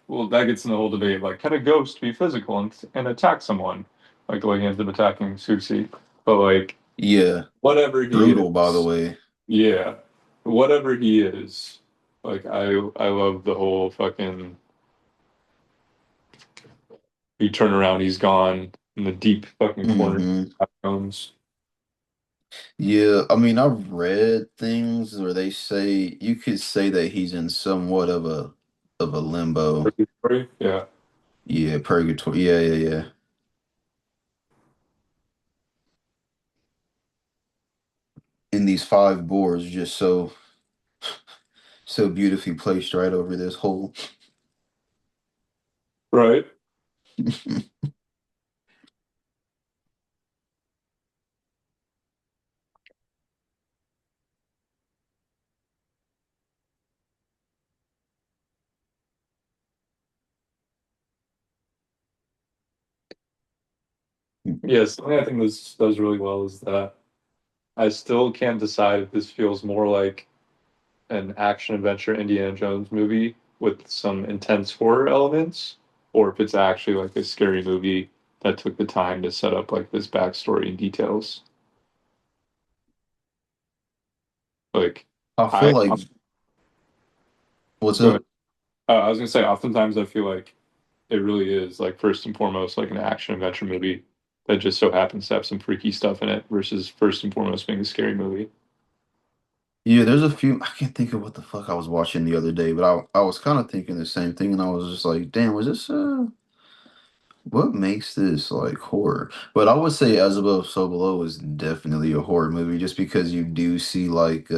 well, that gets in the whole debate like, can a ghost be physical and attack someone? like the way he ends up attacking Susie. But like Yeah, whatever he brutal, by the is, way. yeah, whatever he is, like I love the whole fucking he turn around, he's gone in the deep fucking corner Hmm. of catacombs. Yeah, I mean, I've read things where they say you could say that he's in somewhat of a limbo. Yeah, Yeah, purgatory. Yeah, yeah, yeah. And these five boards just so beautifully placed right over this hole. right. Yes, something I think this does really well is that I still can't decide if this feels more like an action adventure Indiana Jones movie with some intense horror elements, or if it's actually like a scary movie that took the time to set up like this backstory and details. Like I feel I, like what's go ahead. up? I was gonna say, oftentimes I feel like it really is like first and foremost like an action adventure movie that just so happens to have some freaky stuff in it versus first and foremost being a scary movie. Yeah, there's a few. I can't think of what the fuck I was watching the other day, but I was kind of thinking the same thing, and I was just like, damn, was this what makes this like horror? But I would say As Above, So Below is definitely a horror movie, just because you do see like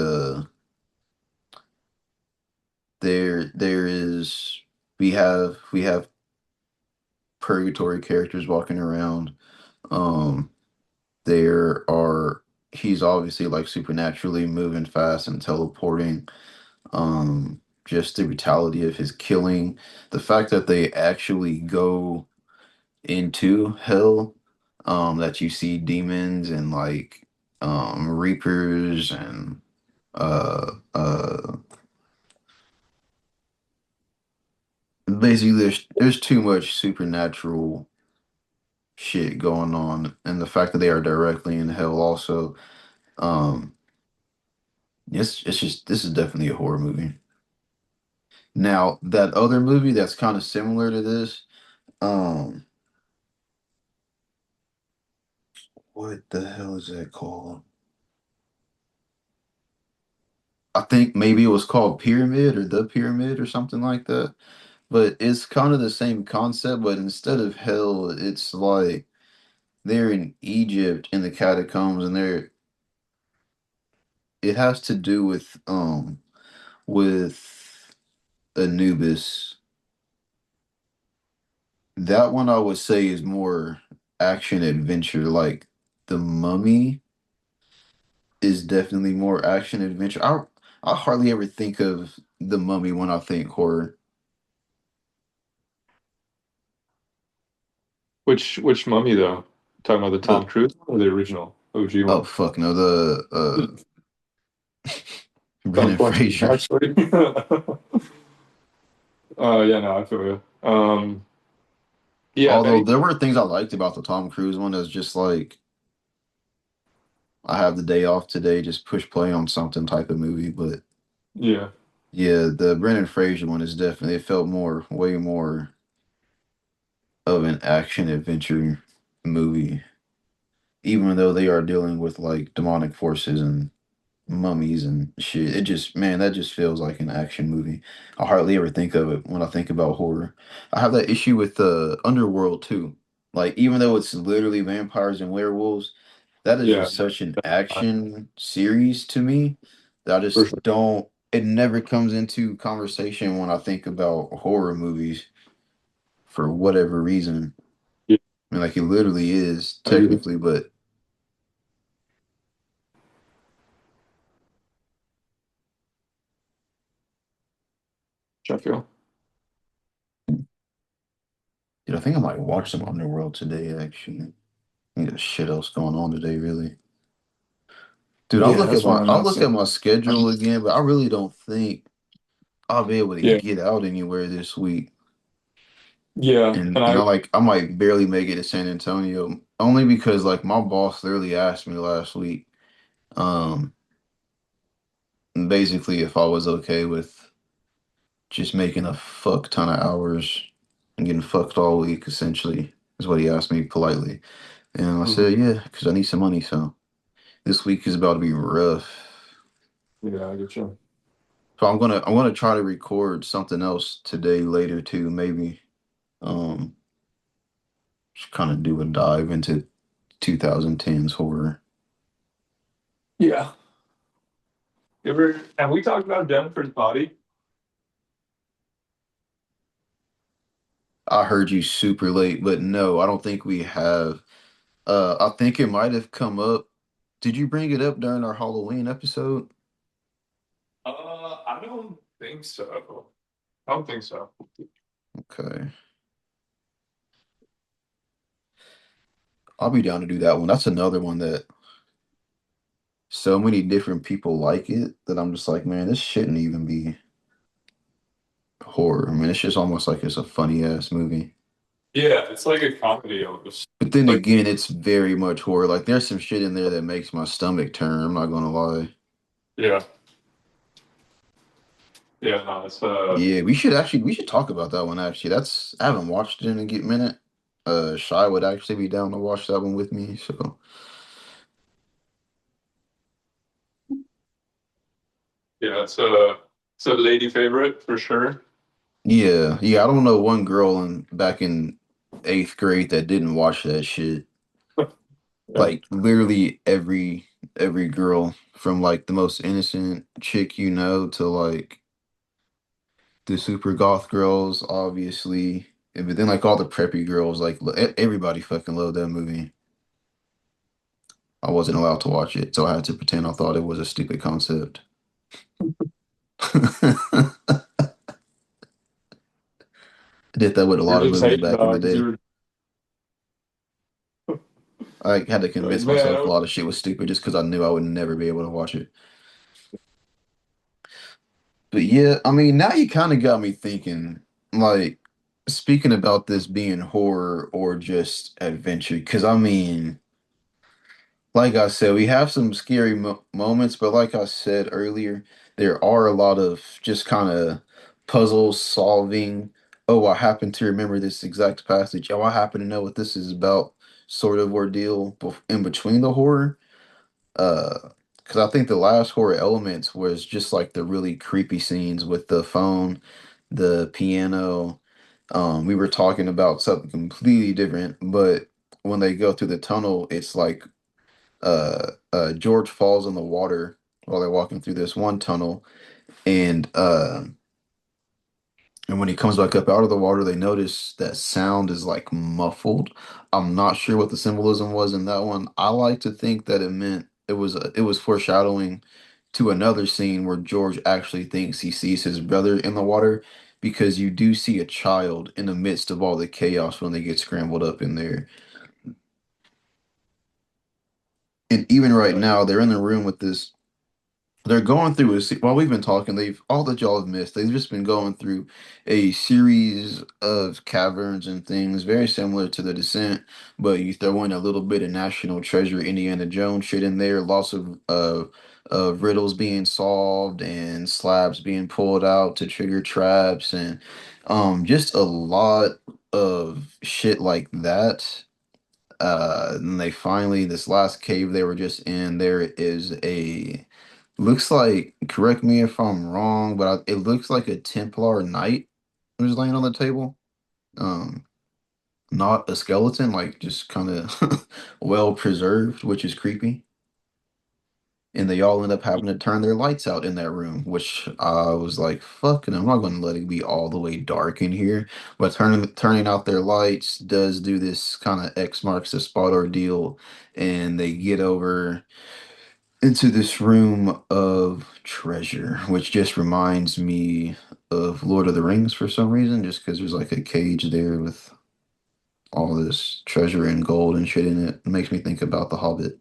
there is we have purgatory characters walking around. Um, there are he's obviously like supernaturally moving fast and teleporting. Just the brutality of his killing, the fact that they actually go into hell, that you see demons and like reapers and basically there's too much supernatural shit going on, and the fact that they are directly in hell also. um it's just this is definitely a horror movie. Now that other movie that's kind of similar to this, um what the hell is that called? I think maybe it was called Pyramid or The Pyramid or something like that. But it's kind of the same concept, but instead of hell, it's like they're in Egypt in the catacombs, and it has to do with Anubis. That one I would say is more action adventure. Like The Mummy is definitely more action adventure. I hardly ever think of The Mummy when I think horror. Which mummy though? Talking about the Tom The Cruise or the original OG Oh one? fuck no, the Don't Brendan point to Fraser. the backstory. Yeah, no, I feel you. Yeah, if Although anything, there were things I liked about the Tom Cruise one, that's just like I have the day off today, just push play on something type of movie. But yeah. yeah, the Brendan Fraser one is definitely, it felt way more of an action adventure movie, even though they are dealing with like demonic forces and mummies and shit. It just, man, that just feels like an action movie. I hardly ever think of it when I think about horror. I have that issue with Underworld too. Like, even though it's literally vampires and werewolves, that is Yeah, just such an uh, action series to me that I for just sure. don't, it never comes into conversation when I think about horror movies for whatever reason. Yeah, I mean, like, it literally is I agree. technically, but I feel. dude, I think I might watch some Underworld today, actually. There's shit else going on today, really. Dude, Yeah, that's one I'm I'll not look seeing. at my schedule again, but I really don't think I'll be able to Yeah, get out anywhere this week. Yeah, and And I I might barely make it to San Antonio only because like my boss literally asked me last week, um, basically if I was okay with just making a fuck ton of hours and getting fucked all week, essentially, is what he asked me politely. And I Mhm. said, yeah, because I need some money. So this week is about to be rough. Yeah, I get you. So I'm gonna try to record something else today later too, maybe. Um, just kind of do a dive into 2010s horror. Yeah. You ever have we talked about Jennifer's Body? I heard you super late, but no, I don't think we have. I think it might have come up. Did you bring it up during our Halloween episode? I don't think so. I don't think so. Okay. I'll be down to do that one. That's another one that so many different people like it that I'm just like, man, this shouldn't even be horror. I mean, it's just almost like it's a funny ass movie. Yeah, it's like a comedy almost. But then Like, again, it's very much horror. Like there's some shit in there that makes my stomach turn. I'm not gonna lie. yeah, yeah, no, it's Yeah, we should talk about that one actually. That's I haven't watched it in a good minute. Shy would actually be down to watch that one with me. So yeah, it's a lady favorite for sure. yeah, yeah. I don't know one girl in back in eighth grade that didn't watch that shit. Yeah. Like literally every girl from like the most innocent chick you know to like the super goth girls, obviously. But then like all the preppy girls, like everybody fucking loved that movie. I wasn't allowed to watch it, so I had to pretend I thought it was a stupid concept. I did that with a You're lot of just movies hating back in dog the because day. you're I had to like, convince man, myself a lot of shit was stupid just because I knew I would never be able to watch it. But yeah, I mean, now you kind of got me thinking, like, speaking about this being horror or just adventure, because I mean, like I said, we have some scary moments, but like I said earlier, there are a lot of just kind of puzzle solving. Oh, I happen to remember this exact passage. Oh, I happen to know what this is about, sort of ordeal in between the horror. Because I think the last horror elements was just like the really creepy scenes with the phone, the piano. We were talking about something completely different, but when they go through the tunnel, it's like George falls in the water while they're walking through this one tunnel, and and when he comes back up out of the water, they notice that sound is like muffled. I'm not sure what the symbolism was in that one. I like to think that it meant it was foreshadowing to another scene where George actually thinks he sees his brother in the water because you do see a child in the midst of all the chaos when they get scrambled up in there. And even right yeah, now, they're in the room with this. They're going through while we've been talking, they've all that y'all have missed. They've just been going through a series of caverns and things very similar to the Descent, but you throw in a little bit of National Treasure, Indiana Jones shit in there. Lots of riddles being solved and slabs being pulled out to trigger traps and just a lot of shit like that. And they finally, this last cave they were just in, there is a, looks like, correct me if I'm wrong, but it looks like a Templar knight who's laying on the table. Um, Not a skeleton, like just kind of well preserved, which is creepy. And they all end up having to turn their lights out in that room, which I was like, fucking, I'm not going to let it be all the way dark in here. But turning out their lights does do this kind of X marks the spot ordeal, and they get over into this room of treasure, which just reminds me of Lord of the Rings for some reason, just because there's like a cage there with all this treasure and gold and shit in it. It makes me think about The Hobbit.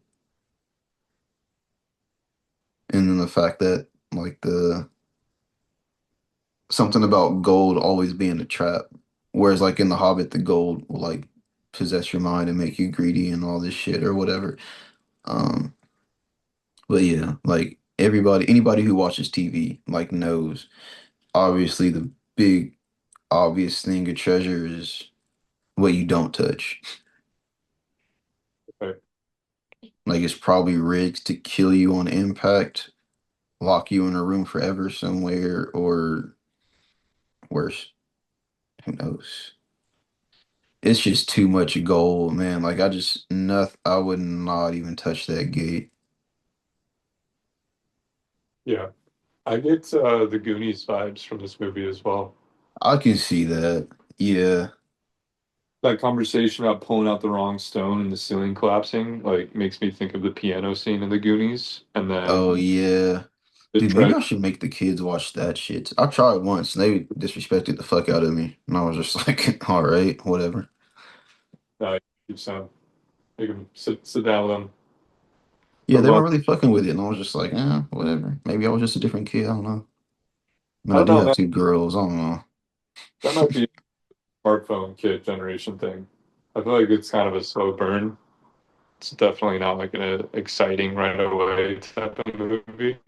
And then the fact that like the something about gold always being a trap. Whereas like in The Hobbit, the gold will like possess your mind and make you greedy and all this shit or whatever. Um, but yeah, like anybody who watches TV like knows obviously the big obvious thing of treasure is what you don't touch. Okay. Like it's probably rigged to kill you on impact, lock you in a room forever somewhere, or worse. Who knows? It's just too much gold, man. Like I would not even touch that gate. Yeah. I get the Goonies vibes from this movie as well. I can see that. Yeah. That conversation about pulling out the wrong stone and the ceiling collapsing, like, makes me think of the piano scene in the Goonies, and Oh then yeah. the Dude, maybe treasure. I should make the kids watch that shit. I tried once and they disrespected the fuck out of me. And I was just like, all right, whatever. Keep sound. Make them sit down with them. Yeah, What they weren't about? really fucking with it. And I was just like, whatever. Maybe I was just a different kid. I don't know. I mean, I I don't do know, have man. two girls. I don't know. That might be a smartphone kid generation thing. I feel like it's kind of a slow burn. It's definitely not like an exciting right away type of movie.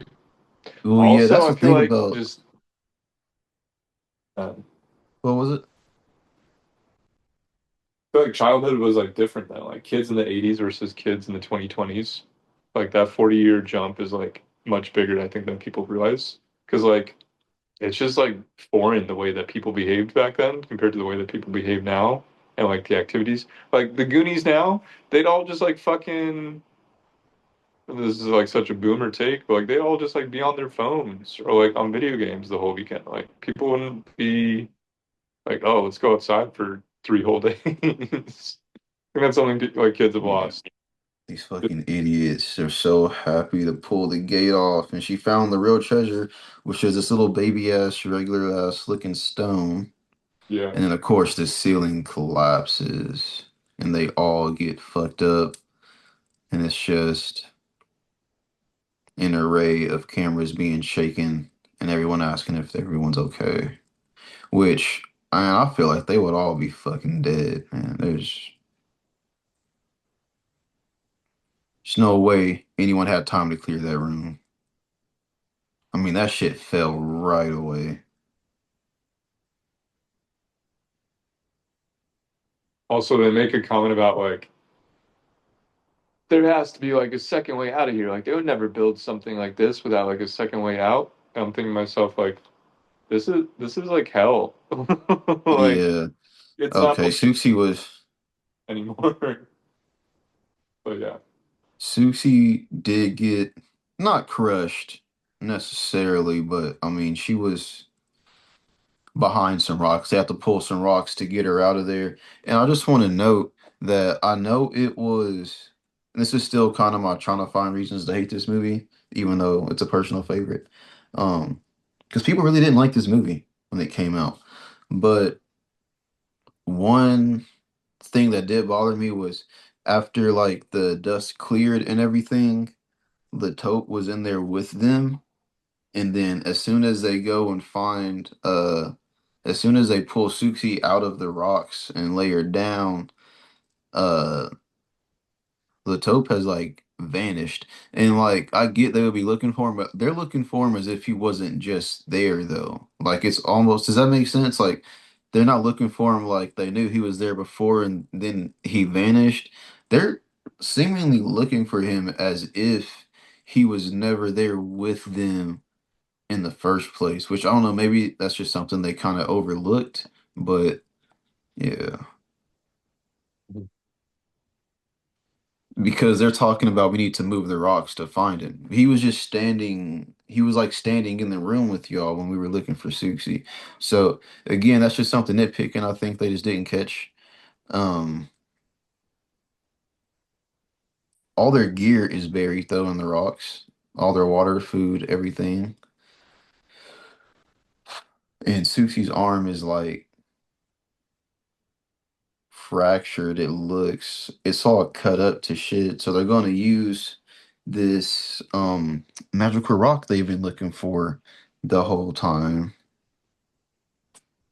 Well, yeah, Also, that's I the feel thing like about just what was it? I feel like childhood was like different then. Like kids in the 80s versus kids in the 2020s. Like that 40-year jump is like much bigger, I think, than people realize. Because like it's just like foreign the way that people behaved back then compared to the way that people behave now and like the activities. Like the Goonies now, they'd all just like fucking this is like such a boomer take, but like they all just like be on their phones or like on video games the whole weekend. Like people wouldn't be like, oh, let's go outside for 3 whole days. I think that's something like kids have Yeah. lost. These fucking idiots are so happy to pull the gate off, and she found the real treasure, which is this little baby ass, regular ass looking stone. Yeah. And then, of course, the ceiling collapses, and they all get fucked up, and it's just an array of cameras being shaken, and everyone asking if everyone's okay. Which, I feel like they would all be fucking dead, man. There's no way anyone had time to clear that room. I mean, that shit fell right away. Also, they make a comment about like there has to be like a second way out of here. Like they would never build something like this without like a second way out. And I'm thinking to myself like this is like hell. Like Yeah. it's not Okay. like Susie was anymore. But yeah. Susie did get not crushed necessarily, but I mean she was behind some rocks. They have to pull some rocks to get her out of there. And I just want to note that I know it was, and this is still kind of my trying to find reasons to hate this movie, even though it's a personal favorite. Because people really didn't like this movie when it came out. But one thing that did bother me was after like the dust cleared and everything, the taupe was in there with them. And then as soon as they go and find as soon as they pull Suki out of the rocks and lay her down, uh the taupe has like vanished. And like I get they would be looking for him, but they're looking for him as if he wasn't just there though. Like it's almost, does that make sense? Like they're not looking for him like they knew he was there before and then he vanished. They're seemingly looking for him as if he was never there with them in the first place, which I don't know, maybe that's just something they kind of overlooked, but yeah, because they're talking about we need to move the rocks to find him. He was just standing, he was like standing in the room with y'all when we were looking for Susie. So again, that's just something nitpicking I think they just didn't catch. Um, all their gear is buried though in the rocks, all their water, food, everything. And Susie's arm is like fractured, it looks. It's all cut up to shit. So they're gonna use this magical rock they've been looking for the whole time.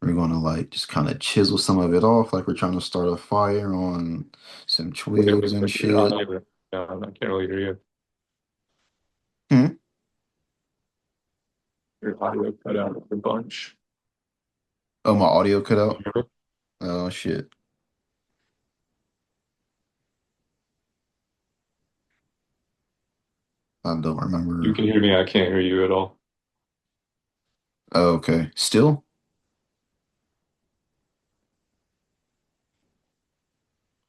We're gonna like just kind of chisel some of it off, like we're trying to start a fire on some Wait, twigs wait, and wait, your shit. audio. No, I can't really hear you. Hmm? Your audio cut out a bunch. Oh, my audio cut Can out. you hear me? Oh shit, I don't You remember. can hear me. I can't hear you at all. Oh, okay, still.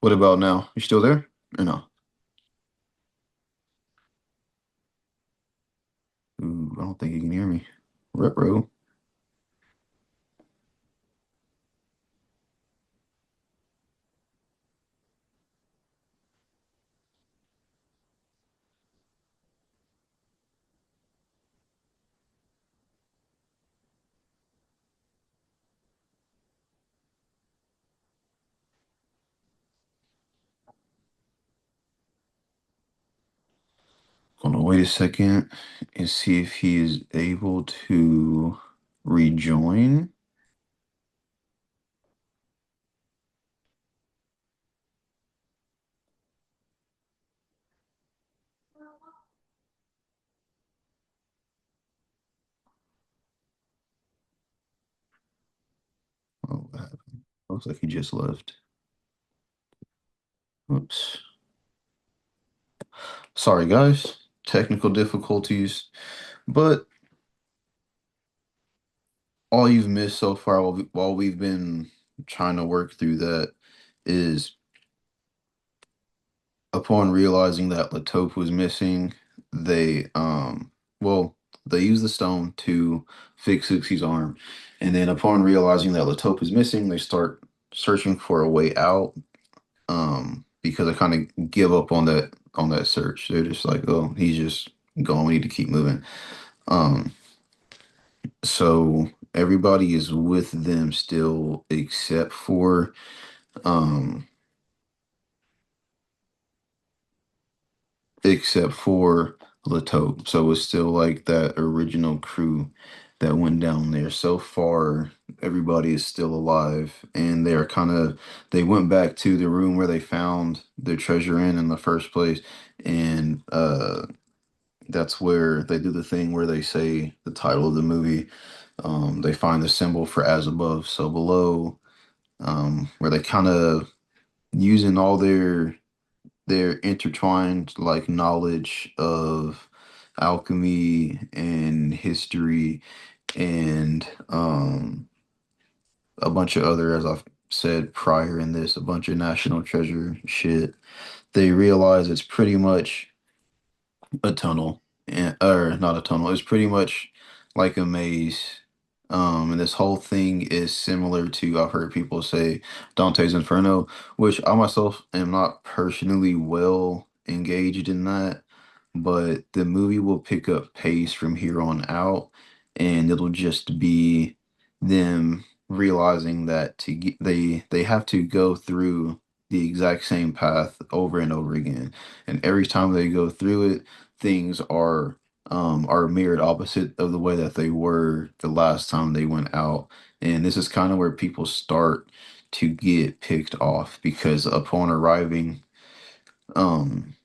What about now? You still there? Or no? Ooh, I don't think you can hear me. Bro. Gonna wait a second and see if he is able to rejoin. Oh, what happened? Looks like he just left. Oops. Sorry, guys. Technical difficulties. But all you've missed so far while we've been trying to work through that is upon realizing that Latope was missing, they well, they use the stone to fix Suxi's arm. And then upon realizing that Latope is missing, they start searching for a way out. Because I kind of give up on that search. They're just like, oh, he's just gone. We need to keep moving. Um, so everybody is with them still um except for Latope. So it's still like that original crew that went down there. So far, everybody is still alive, and they're they went back to the room where they found their treasure in the first place, and that's where they do the thing where they say the title of the movie. They find the symbol for as above, so below, where they kind of using all their intertwined like knowledge of alchemy and history and a bunch of other, as I've said prior in this, a bunch of national treasure shit. They realize it's pretty much a tunnel, and or not a tunnel. It's pretty much like a maze. And this whole thing is similar to I've heard people say Dante's Inferno, which I myself am not personally well engaged in that, but the movie will pick up pace from here on out, and it'll just be them realizing that they have to go through the exact same path over and over again, and every time they go through it, things are mirrored opposite of the way that they were the last time they went out, and this is kind of where people start to get picked off because upon arriving, um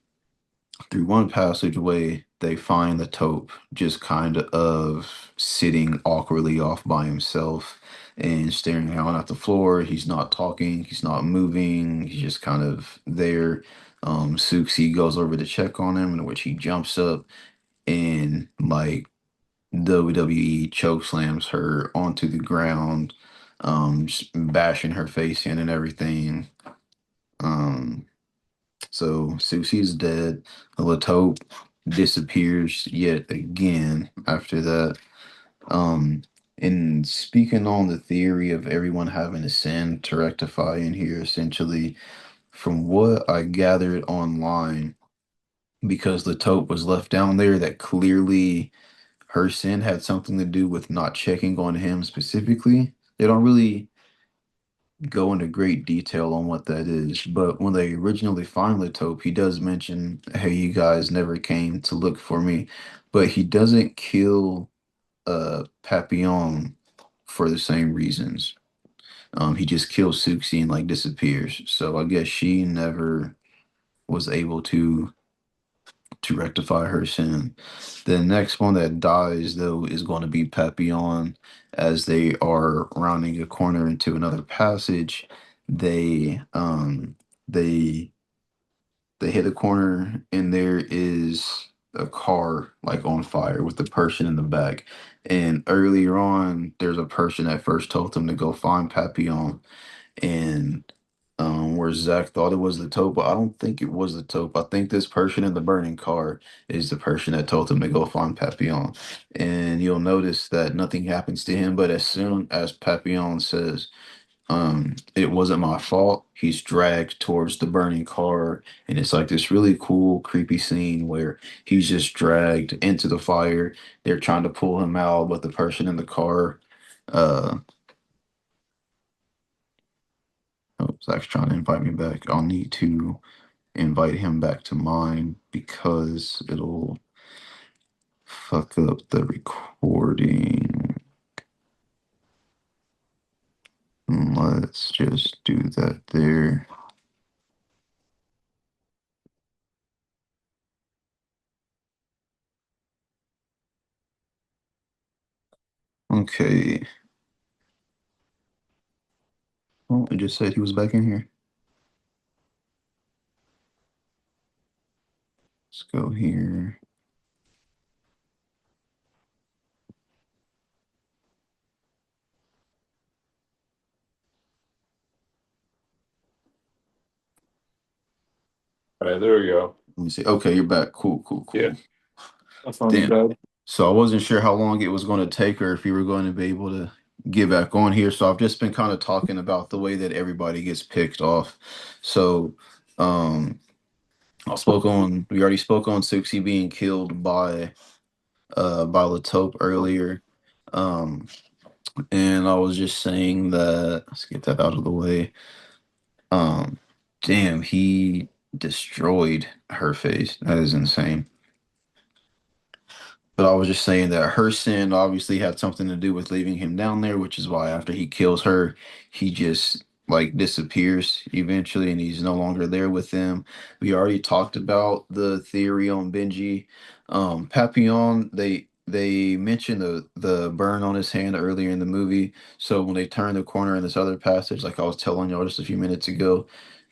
through one passageway, they find the taupe just kind of sitting awkwardly off by himself and staring down at the floor. He's not talking, he's not moving, he's just kind of there. Suxi goes over to check on him, in which he jumps up and like WWE choke slams her onto the ground, just bashing her face in and everything. Um, so Susie's dead. Latope disappears yet again after that. Um, and speaking on the theory of everyone having a sin to rectify in here, essentially, from what I gathered online, because Latope was left down there, that clearly her sin had something to do with not checking on him specifically. They don't really go into great detail on what that is. But when they originally find Latope, he does mention, "Hey, you guys never came to look for me," but he doesn't kill Papillon for the same reasons. He just kills Suxi and like disappears. So I guess she never was able to rectify her sin. The next one that dies though is going to be Papillon as they are rounding a corner into another passage. They they they hit a corner and there is a car like on fire with the person in the back. And earlier on, there's a person that first told them to go find Papillon, and where Zach thought it was the taupe, but I don't think it was the taupe. I think this person in the burning car is the person that told him to go find Papillon. And you'll notice that nothing happens to him, but as soon as Papillon says, it wasn't my fault, he's dragged towards the burning car, and it's like this really cool, creepy scene where he's just dragged into the fire. They're trying to pull him out, but the person in the car, uh, oh, Zach's trying to invite me back. I'll need to invite him back to mine because it'll fuck up the recording. Let's just do that there. Okay. Oh, it just said he was back in here. Let's go here. All right, there we go. Let me see. Okay, you're back. Cool, cool, Yeah, cool. that sounds Damn. good. So I wasn't sure how long it was going to take or if you were going to be able to get back on here. So I've just been kind of talking about the way that everybody gets picked off. So, um, we already spoke on Suxi being killed by Latope earlier. Um and I was just saying that let's get that out of the way. Um Damn, he destroyed her face. That is insane. But I was just saying that her sin obviously had something to do with leaving him down there, which is why after he kills her, he just like disappears eventually and he's no longer there with them. We already talked about the theory on Benji. Papillon, they mentioned the burn on his hand earlier in the movie. So when they turn the corner in this other passage, like I was telling y'all just a few minutes ago,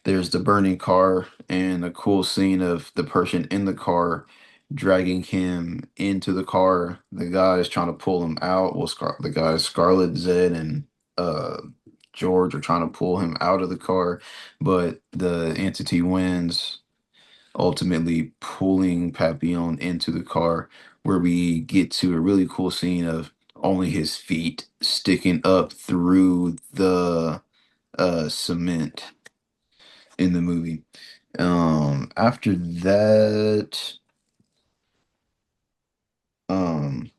there's the burning car and a cool scene of the person in the car dragging him into the car. The guy is trying to pull him out. Well, the guys Scarlet, Zed, and uh, George are trying to pull him out of the car, but the entity wins, ultimately pulling Papillon into the car, where we get to a really cool scene of only his feet sticking up through the cement in the movie. After that,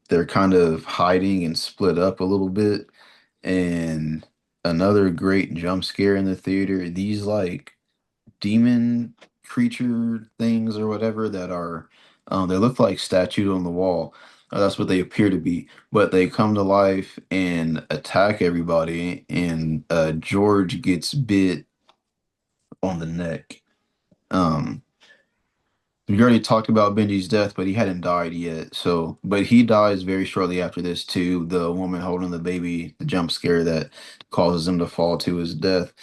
they're kind of hiding and split up a little bit. And another great jump scare in the theater, these like demon creature things or whatever that are they look like statues on the wall. That's what they appear to be, but they come to life and attack everybody, and George gets bit on the neck. um We already talked about Benji's death, but he hadn't died yet. So, but he dies very shortly after this too. The woman holding the baby, the jump scare that causes him to fall to his death.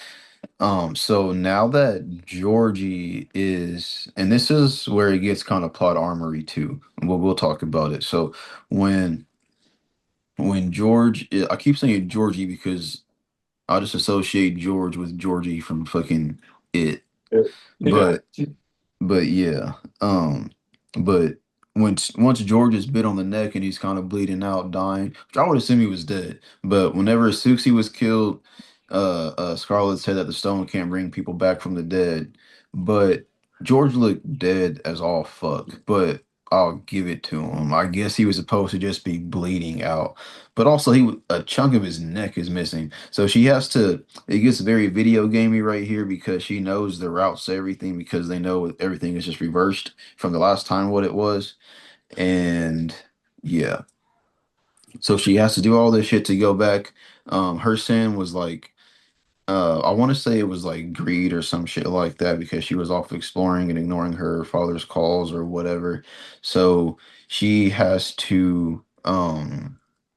So now that Georgie is, and this is where it gets kind of plot armory too. And we'll talk about it. So when I keep saying Georgie because I just associate George with Georgie from fucking It, Yeah. but. But yeah, but once George is bit on the neck and he's kind of bleeding out, dying, which I would assume he was dead. But whenever Suxi was killed, Scarlet said that the stone can't bring people back from the dead. But George looked dead as all fuck. But I'll give it to him. I guess he was supposed to just be bleeding out, but also a chunk of his neck is missing. So she has to it gets very video gamey right here because she knows the routes to everything because they know everything is just reversed from the last time what it was. And yeah, so she has to do all this shit to go back. Her sin was like I want to say it was like greed or some shit like that because she was off exploring and ignoring her father's calls or whatever. So she has to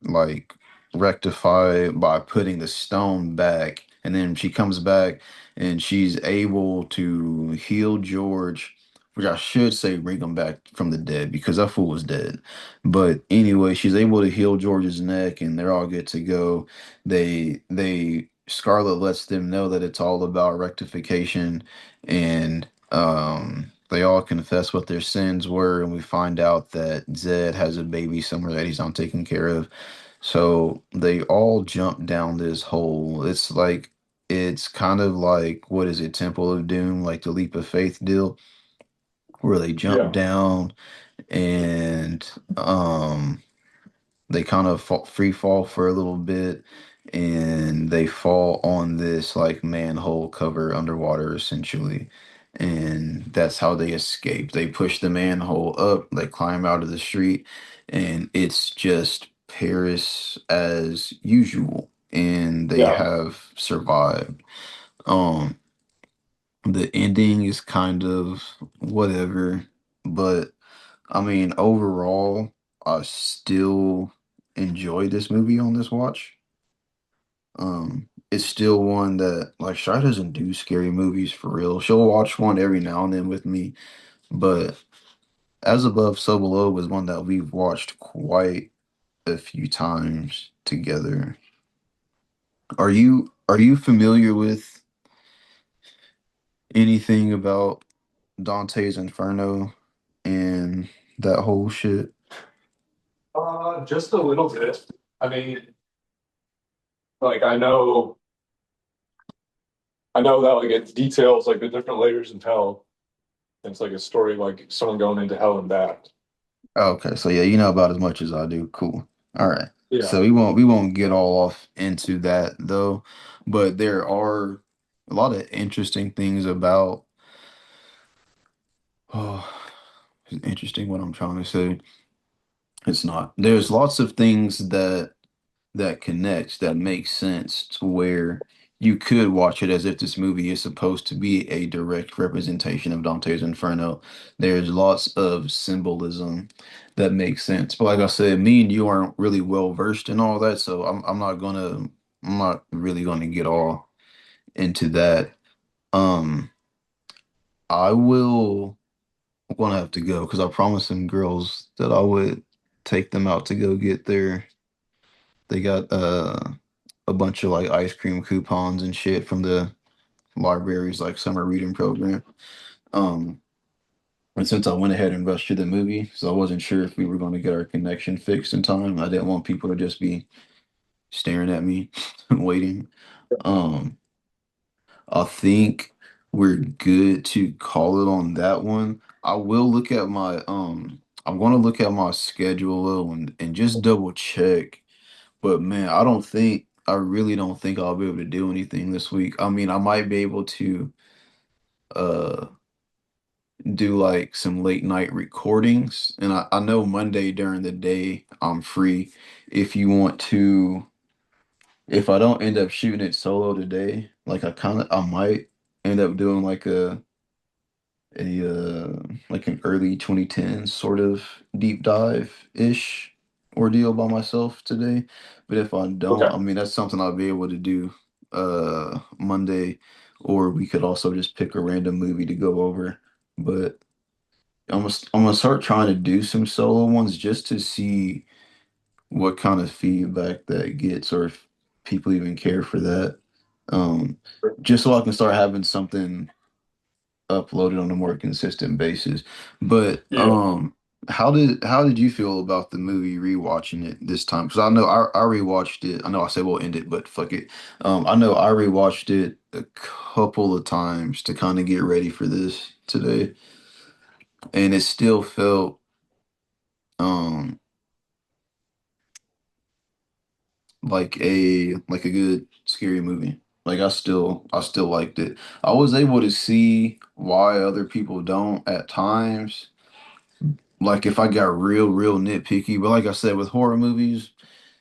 like rectify by putting the stone back, and then she comes back and she's able to heal George, which I should say bring him back from the dead because that fool was dead. But anyway, she's able to heal George's neck and they're all good to go. They Scarlet lets them know that it's all about rectification, and they all confess what their sins were, and we find out that Zed has a baby somewhere that he's not taking care of. So they all jump down this hole. It's kind of like, what is it, Temple of Doom, like the leap of faith deal, where they jump Yeah. down and they kind of free fall for a little bit, and they fall on this like manhole cover underwater essentially, and that's how they escape. They push the manhole up, they climb out of the street, and it's just Paris as usual, and they Yeah. have survived. um the ending is kind of whatever, but I mean, overall, I still enjoy this movie on this watch. It's still one that like Shy doesn't do scary movies for real. She'll watch one every now and then with me, but As Above, So Below was one that we've watched quite a few times together. Are you familiar with anything about Dante's Inferno and that whole shit? Just a little bit. I mean, like I know that like it details like the different layers in hell. It's like a story like someone going into hell and back. Okay, so yeah, you know about as much as I do. Cool. All right. Yeah. So we won't get all off into that though, but there are a lot of interesting things about oh, it's interesting what I'm trying to say. It's not. There's lots of things that connects that makes sense to where you could watch it as if this movie is supposed to be a direct representation of Dante's Inferno. There's lots of symbolism that makes sense. But like I said, me and you aren't really well versed in all that, so I'm not really gonna get all into that. Um I will I'm gonna have to go because I promised some girls that I would take them out to go get they got a bunch of like ice cream coupons and shit from the library's like summer reading program. Um, and since I went ahead and rushed to the movie, so I wasn't sure if we were going to get our connection fixed in time. I didn't want people to just be staring at me and waiting. Um, I think we're good to call it on that one. I will look at my I'm going to look at my schedule though and just double check. But man, I really don't think I'll be able to do anything this week. I mean, I might be able to uh do like some late night recordings, and I know Monday during the day I'm free. If you want to, if I don't end up shooting it solo today, like I might end up doing like an early 2010s sort of deep dive ish ordeal by myself today. But if I don't, I Okay. mean that's something I'll be able to do Monday, or we could also just pick a random movie to go over. But I'm gonna start trying to do some solo ones just to see what kind of feedback that gets, or if people even care for that. Um, just so I can start having something uploaded on a more consistent basis. But Yeah. how did you feel about the movie rewatching it this time? Because I know I rewatched it. I know I said we'll end it, but fuck it. I know I rewatched it a couple of times to kind of get ready for this today, and it still felt um like a good scary movie. Like I still liked it. I was able to see why other people don't at times, like if I got real nitpicky. But like I said, with horror movies,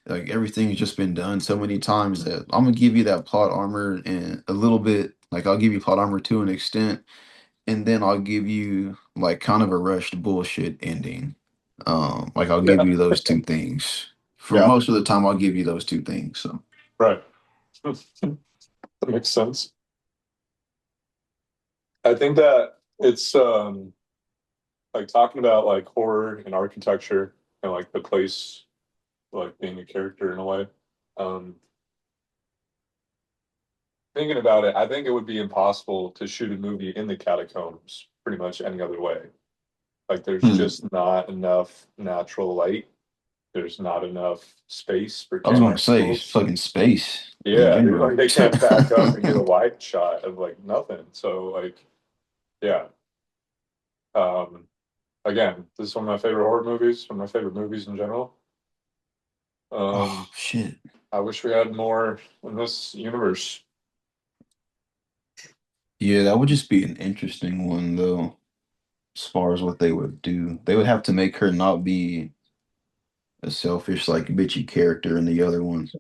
Like everything's just been done so many times that I'm gonna give you that plot armor and a little bit, like I'll give you plot armor to an extent, and then I'll give you like kind of a rushed bullshit ending. Like I'll give Yeah. you those two things. For Yeah. most of the time, I'll give you those two things. So, Right. That makes sense. I think that it's like talking about like horror and architecture and like the place like being a character in a way. Um, Thinking about it, I think it would be impossible to shoot a movie in the catacombs pretty much any other way. Like there's hmm. just not enough natural light. There's not enough space for I was camera gonna say angles. fucking space in Yeah, like general. they can't back up and get a wide shot of like nothing. So like, yeah. Um, Again, this is one of my favorite horror movies, one of my favorite movies in general. Oh Um, shit. I wish we had more in this universe. Yeah, that would just be an interesting one though, as far as what they would do. They would have to make her not be a selfish, like bitchy character in the other one.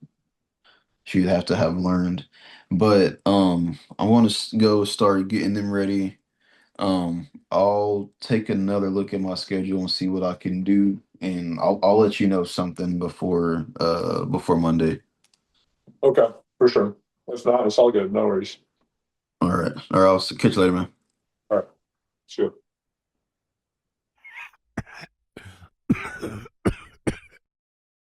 She'd have to have learned. But I want to go start getting them ready. I'll take another look at my schedule and see what I can do, and I'll let you know something before Monday. Okay, for sure. If not, it's all good. No worries. All right. All right, I'll catch you later, man. All right, sure.